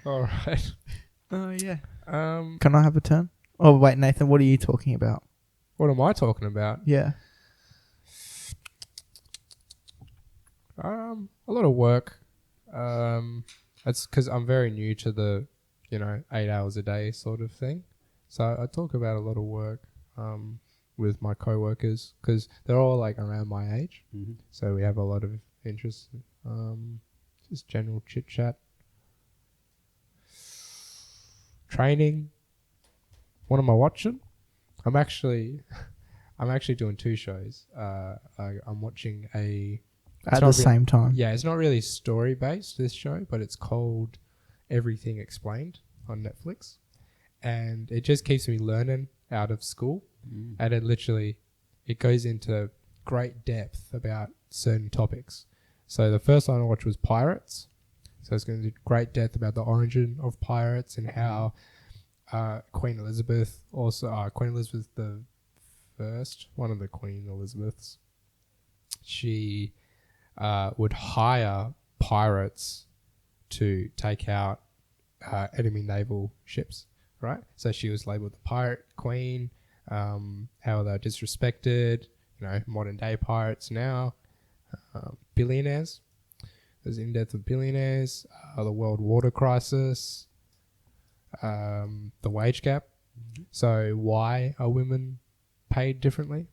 All right. Oh, yeah. Can I have a turn? Oh, wait, Nathan, what are you talking about? What am I talking about? Yeah. A lot of work. That's because I'm very new to the, 8 hours a day sort of thing. So I talk about a lot of work with my co-workers because they're all like around my age. Mm-hmm. So we have a lot of interest. Just general chit chat. Training. What am I watching? I'm actually doing 2 shows. I'm watching at the same time. Yeah, it's not really story based, this show, but it's called Everything Explained on Netflix, and it just keeps me learning out of school. And it goes into great depth about certain topics. So the first one I watched was pirates. So it's going to great depth about the origin of pirates and how Queen Elizabeth the First, one of the Queen Elizabeths, she would hire pirates to take out enemy naval ships, right? So she was labeled the pirate queen, how they're disrespected, modern day pirates now, billionaires. There's in-depth of billionaires, the world water crisis, the wage gap. So why are women paid differently?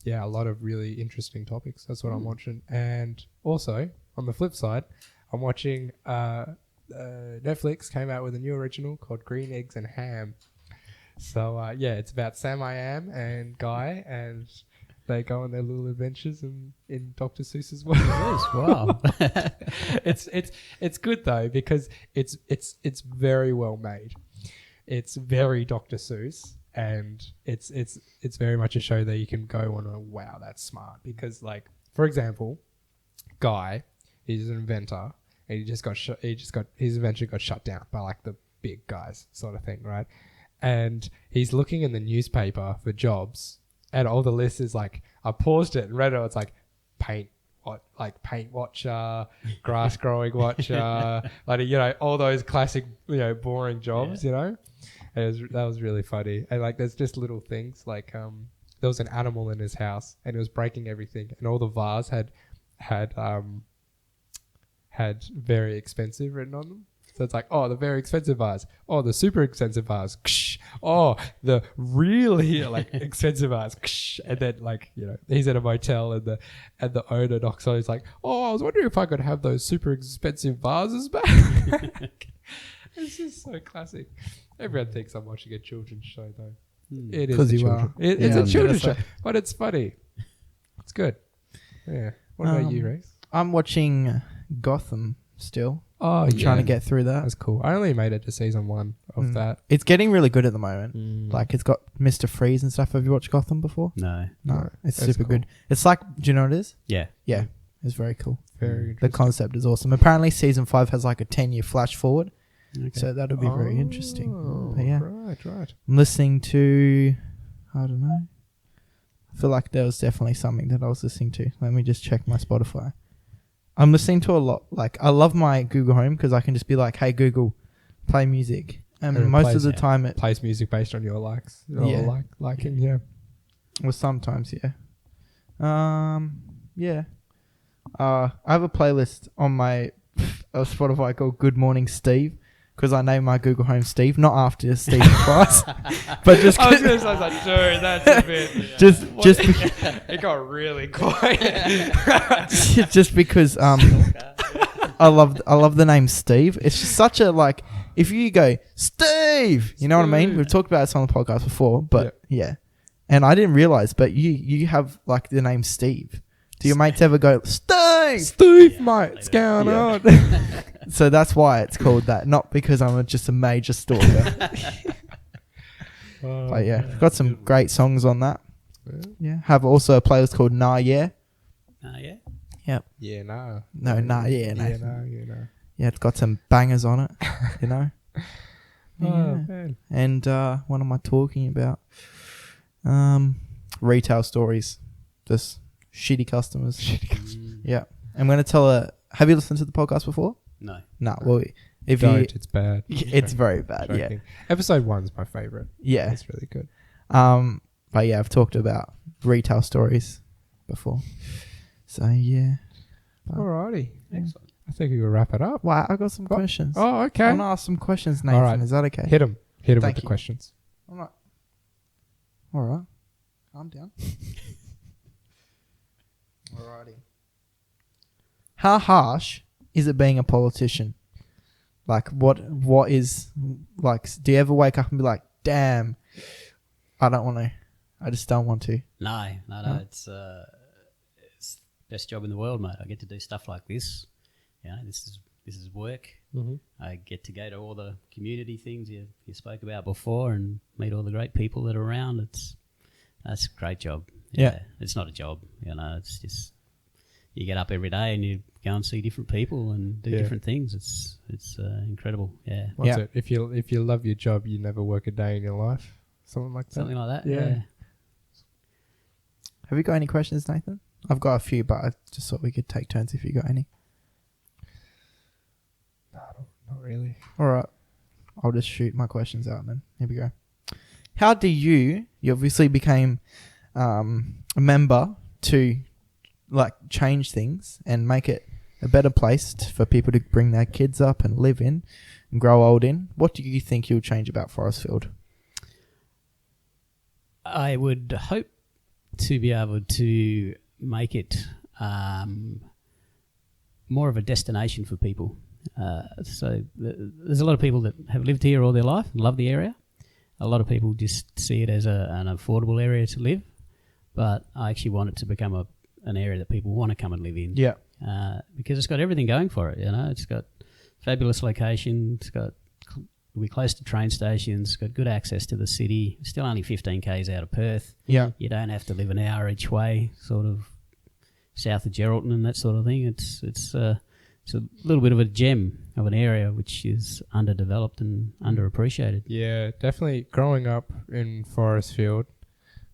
Yeah, a lot of really interesting topics. That's what I'm watching. And also, on the flip side, I'm watching Netflix came out with a new original called Green Eggs and Ham. So, it's about Sam I Am and Guy, and they go on their little adventures in Dr. Seuss's world. Wow. It's good, though, because it's very well made. It's very Dr. Seuss. And it's very much a show that you can go on and wow, that's smart. Because, like, for example, Guy, he's an inventor, and his invention got shut down by like the big guys, sort of thing, right? And he's looking in the newspaper for jobs, and all the list is like, I paused it and read it. It's like paint watcher, grass growing watcher, like all those classic boring jobs, That was really funny. And like, there's just little things like there was an animal in his house and it was breaking everything, and all the vase had very expensive written on them. So it's like, oh, the very expensive vase. Oh, the super expensive vase. Oh, the really expensive vase. And then he's at a motel and the owner knocks on. He's like, oh, I was wondering if I could have those super expensive vases back. It's just so classic. Everyone thinks I'm watching a children's show, though. It is a children's. It's a children's show, but it's funny. It's good. Yeah. What about you, Rhys? I'm watching Gotham still. Oh, I'm trying to get through that. That's cool. I only made it to season 1 of that. It's getting really good at the moment. Like, it's got Mr. Freeze and stuff. Have you watched Gotham before? No. It's super good. It's like, do you know what it is? Yeah. Yeah. It's very cool. Very The concept is awesome. Apparently, season 5 has like a 10-year flash forward. Okay. So that'll be very interesting. But yeah. Right. I'm listening to, I don't know. I feel like there was definitely something that I was listening to. Let me just check my Spotify. I'm listening to a lot. Like, I love my Google Home because I can just be like, hey, Google, play music. And most of the time it plays music based on your likes. Liking, yeah. Well, sometimes, yeah. Yeah. I have a playlist on my Spotify called Good Morning Steve, because I named my Google Home Steve, not after Steve Price, but just. I was going to say, I was like, dude, that's a bit. Just it got really quiet. just because I love the name Steve. It's just such a like. If you go Steve, you know what I mean. We've talked about this on the podcast before, but yeah. And I didn't realize, but you have like the name Steve. Do your mates ever go Steve? Steve. Steve, mate, what's going on? So that's why it's called that, not because I'm just a major stalker. But yeah, got some great songs on that. Yeah, have also a playlist called Nah Yeah. Yeah. Yep. Yeah, no. No, Nah Yeah. No. Yeah, no. Yeah, it's got some bangers on it. You know. Oh, man. And what am I talking about? Retail stories, just shitty customers. Yeah, I'm gonna tell her. Have you listened to the podcast before? No. No. Well, if Don't, you, it's bad. it's very bad. Joking. Yeah. Episode 1's my favorite. Yeah. It's really good. But yeah, I've talked about retail stories before. So yeah. Alrighty. Excellent. I think we will wrap it up. Wow, I got some questions. Oh, okay. I want to ask some questions, Nathan. All right. Is that okay? Hit him Thank with the you. questions. All right. Calm down. Alrighty. How harsh is it being a politician? Like, what is, like, do you ever wake up and be like, damn, I don't want to, I just don't want to? No. It's the best job in the world, mate. I get to do stuff like this. You know, this is work. Mm-hmm. I get to go to all the community things you spoke about before and meet all the great people that are around. That's a great job. Yeah. It's not a job, you know. It's just you get up every day and you go and see different people and do different things. It's incredible. Yeah. What's it? If you love your job, you never work a day in your life. Something like that. Something like that. Yeah. Have you got any questions, Nathan? I've got a few, but I just thought we could take turns if you got any. No, not really. All right. I'll just shoot my questions out then. Here we go. How do you obviously became a member to like change things and make it a better place for people to bring their kids up and live in and grow old in. What do you think you'll change about Forestfield? I would hope to be able to make it more of a destination for people. So there's a lot of people that have lived here all their life and love the area. A lot of people just see it as an affordable area to live, but I actually want it to become an area that people want to come and live in. Yeah. Because it's got everything going for it. You know, it's got fabulous location. We're close to train stations. It's got good access to the city. It's still only 15 k's out of Perth. Yeah. You don't have to live an hour each way, sort of south of Geraldton and that sort of thing. It's a little bit of a gem of an area which is underdeveloped and underappreciated. Yeah, definitely. Growing up in Forestfield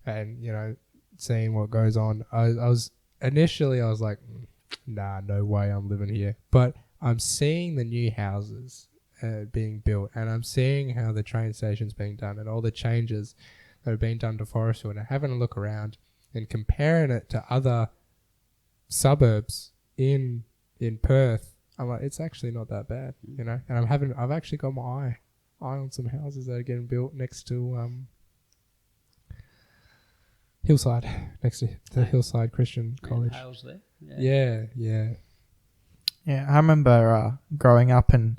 and, you know, seeing what goes on, I was like, nah, no way I'm living here. But I'm seeing the new houses being built, and I'm seeing how the train station's being done and all the changes that are being done to Forestfield, and having a look around and comparing it to other suburbs in Perth. I'm like, it's actually not that bad, you know. And I've actually got my eye on some houses that are getting built next to Hillside, next to the Hillside Christian College. Hales there. Yeah. Yeah, I remember growing up and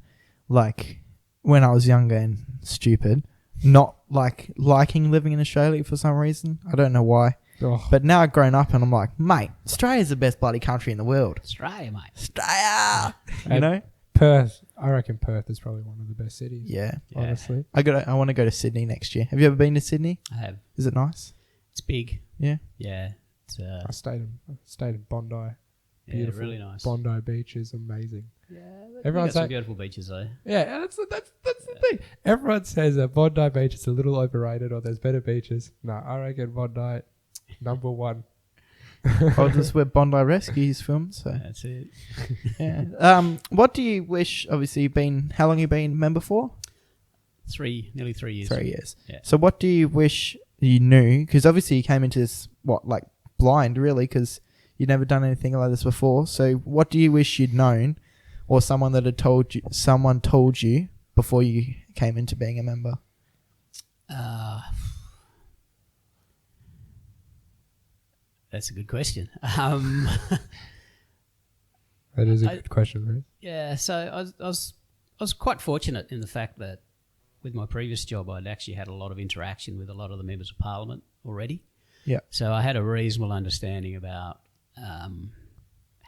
like when I was younger and stupid, not like liking living in Australia for some reason. I don't know why. Oh. But now I've grown up and I'm like, mate, Australia's the best bloody country in the world. Australia, mate. Australia! You know? Perth, I reckon Perth is probably one of the best cities. Yeah. Honestly. I want to go to Sydney next year. Have you ever been to Sydney? I have. Is it nice? It's big. Yeah. Yeah. It's, I stayed in Bondi. yeah, Beautiful. really nice. Bondi Beach is amazing. Yeah, Everyone's some like, beautiful beaches though. yeah, that's the thing. Everyone says that Bondi Beach is a little overrated or there's better beaches. No, I reckon Bondi, number one. Well, this is where Bondi Rescue's filmed, so. That's it. Yeah. What do you wish, obviously, how long you been a member for? Nearly 3 years. 3 years. Yeah. So what do you wish you knew? Because obviously you came into this, blind, really, because you'd never done anything like this before. So what do you wish you'd known, or someone told you before you came into being a member? That's a good question. That is a good question, right? Yeah, so I was quite fortunate in the fact that with my previous job, I'd actually had a lot of interaction with a lot of the members of Parliament already. Yeah. So I had a reasonable understanding about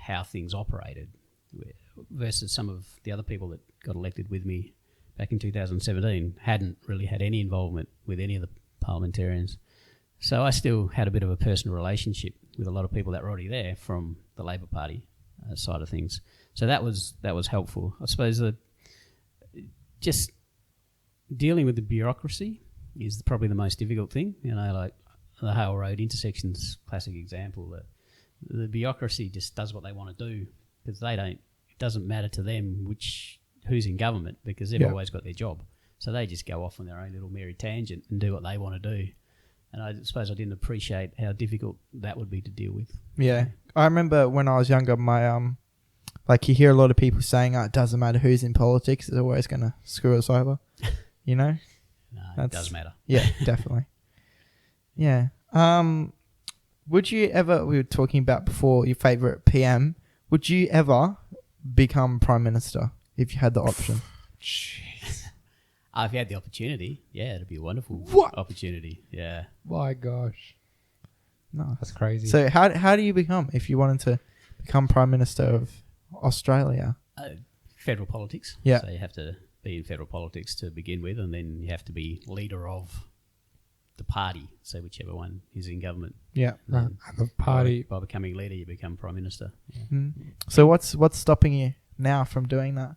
how things operated versus some of the other people that got elected with me back in 2017 hadn't really had any involvement with any of the parliamentarians. So I still had a bit of a personal relationship with a lot of people that were already there from the Labor Party side of things. So that was helpful. I suppose just dealing with the bureaucracy is probably the most difficult thing. You know, like the Hale Road intersection's classic example. That the bureaucracy just does what they want to do because it doesn't matter to them who's in government because they've always got their job. So they just go off on their own little merry tangent and do what they want to do. And I suppose I didn't appreciate how difficult that would be to deal with. Yeah. I remember when I was younger, my you hear a lot of people saying, it doesn't matter who's in politics, it's always going to screw us over. You know? No, it does matter. Yeah, definitely. Yeah. Would you ever, we were talking about before your favourite PM, would you ever become Prime Minister if you had the option? Jeez. If you had the opportunity, yeah, it'd be a wonderful opportunity. Yeah. My gosh. No. That's crazy. So how do you become, if you wanted to become Prime Minister of Australia? Federal politics. Yeah. So you have to be in federal politics to begin with, and then you have to be leader of the party, so whichever one is in government. Yeah. And the party. By becoming leader, you become Prime Minister. Yeah. Mm. So what's stopping you now from doing that?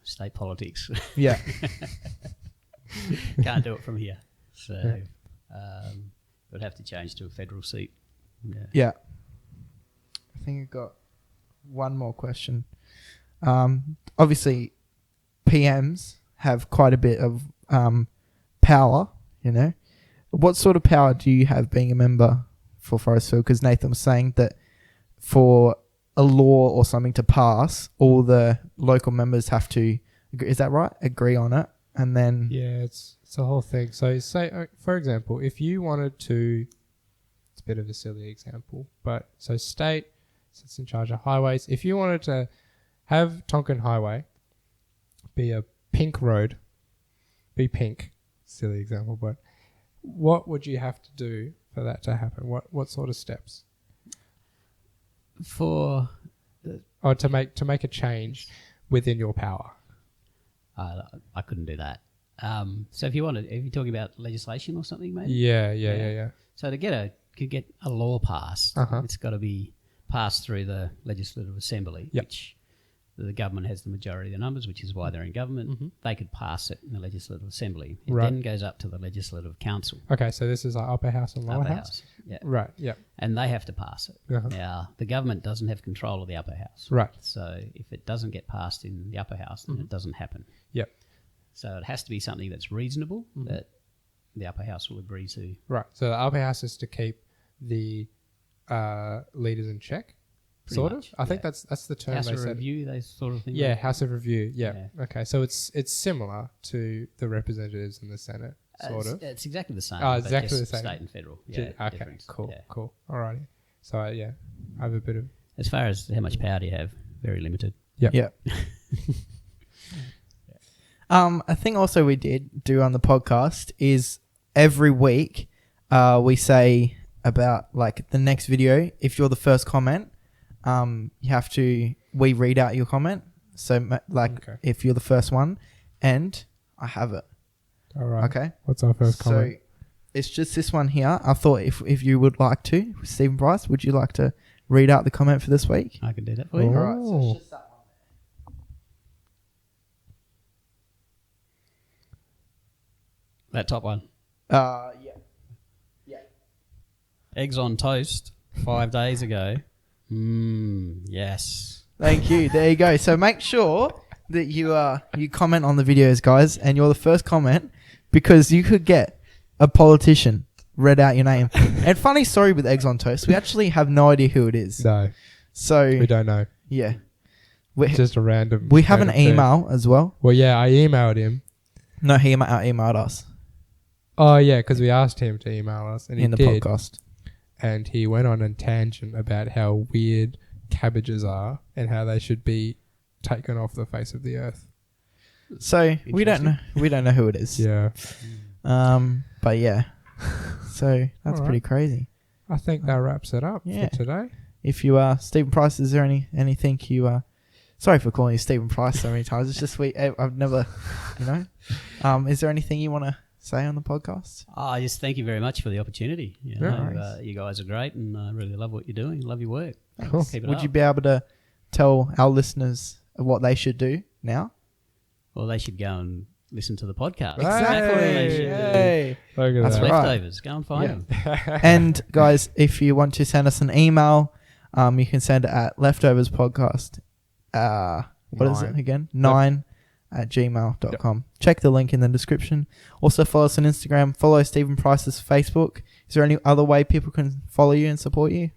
State politics. Yeah. Can't do it from here. So it would have to change to a federal seat. Yeah. I think I've got one more question. Obviously, PMs have quite a bit of power, you know. What sort of power do you have being a member for Forestfield? Because Nathan was saying that for a law or something to pass, all the local members have to, is that right? Agree on it. And then... Yeah, it's a whole thing. So say, for example, if you wanted to, it's a bit of a silly example, but so state sits in charge of highways. If you wanted to have Tonkin Highway be a pink road, be pink, silly example, but what would you have to do for that to happen? What sort of steps? For to make a change within your power. I couldn't do that. So if you're talking about legislation or something, maybe. Yeah. So to get a law passed, it's got to be passed through the Legislative Assembly, which the government has the majority of the numbers, which is why they're in government. Mm-hmm. They could pass it in the Legislative Assembly. It then goes up to the Legislative Council. Okay, so this is our upper house and lower house? Yeah. Right, yeah. And they have to pass it. Uh-huh. Now, the government doesn't have control of the upper house. Right. So if it doesn't get passed in the upper house, then it doesn't happen. Yep. So it has to be something that's reasonable that the upper house will agree to. Right. So the upper house is to keep the leaders in check. Sort of. I think that's the term House they of said. Review, they sort of thing. Yeah, House of Review. Yeah. Okay. So it's similar to the representatives in the Senate, sort of. It's exactly the same. Oh, exactly the same. State and federal. Yeah. Okay. Difference. Cool. Yeah. Cool. Alrighty. So I have a bit of. As far as how much power do you have, very limited. Yep. Yeah. I think also we do on the podcast is every week we say about like the next video. If you're the first comment, we read out your comment. So if you're the first one, and I have it. All right. Okay. What's our first comment? So it's just this one here. I thought if you would like to, Stephen Price, would you like to read out the comment for this week? I can do that for you. All right. So it's just that one. That top one. Yeah. Eggs on toast 5 days ago. Yes. Thank you. There you go. So make sure that you comment on the videos, guys, and you're the first comment because you could get a politician read out your name. And funny story with Eggs on Toast, we actually have no idea who it is. No. So we don't know. Yeah. It's just a random. We have an email as well. Well, yeah, I emailed him. No, he emailed us. Oh, yeah, because we asked him to email us. And he in the did. podcast. And he went on a tangent about how weird cabbages are and how they should be taken off the face of the earth. So we don't know who it is. Yeah. But yeah. So that's pretty crazy. I think that wraps it up for today. if you Stephen Price, is there anything you sorry for calling you Stephen Price so many times. It's just sweet. I've never, is there anything you want to say on the podcast? Just thank you very much for the opportunity. Nice. You guys are great, and I really love what you're doing. Love your work. Cool. Keep it Would up. you be able to tell our listeners what they should do now? Well, they should go and listen to the podcast. Exactly. Look at That's that. right. Leftovers. Go and find them. And guys, if you want to send us an email, you can send it at leftoverspodcast. What is it again? 9@gmail.com. Check the link in the description. Also follow us on Instagram. Follow Stephen Price's Facebook. Is there any other way people can follow you and support you?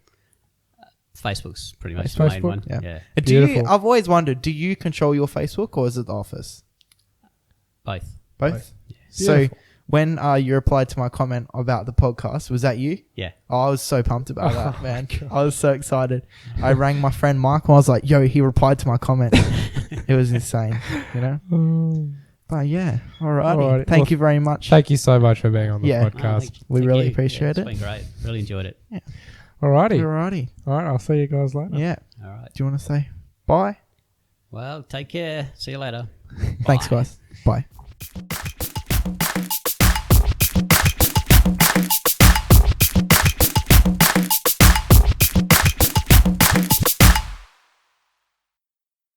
Facebook's pretty much the main one. Yeah. Beautiful. I've always wondered, do you control your Facebook or is it the office? Both. Both? Yeah. So Beautiful. when you replied to my comment about the podcast, was that you? Yeah. Oh, I was so pumped about that, man. I was so excited. I rang my friend Michael. I was like, yo, he replied to my comment. It was insane, But yeah, alrighty. Thank you very much. Thank you so much for being on the Oh, podcast. We thank really you. appreciate It's it. been great. Really enjoyed it. Yeah. Alrighty. Alrighty. All right. I'll see you guys later. Yeah. All right. Do you want to say bye? Well, take care. See you later. Thanks, Bye. guys. Bye.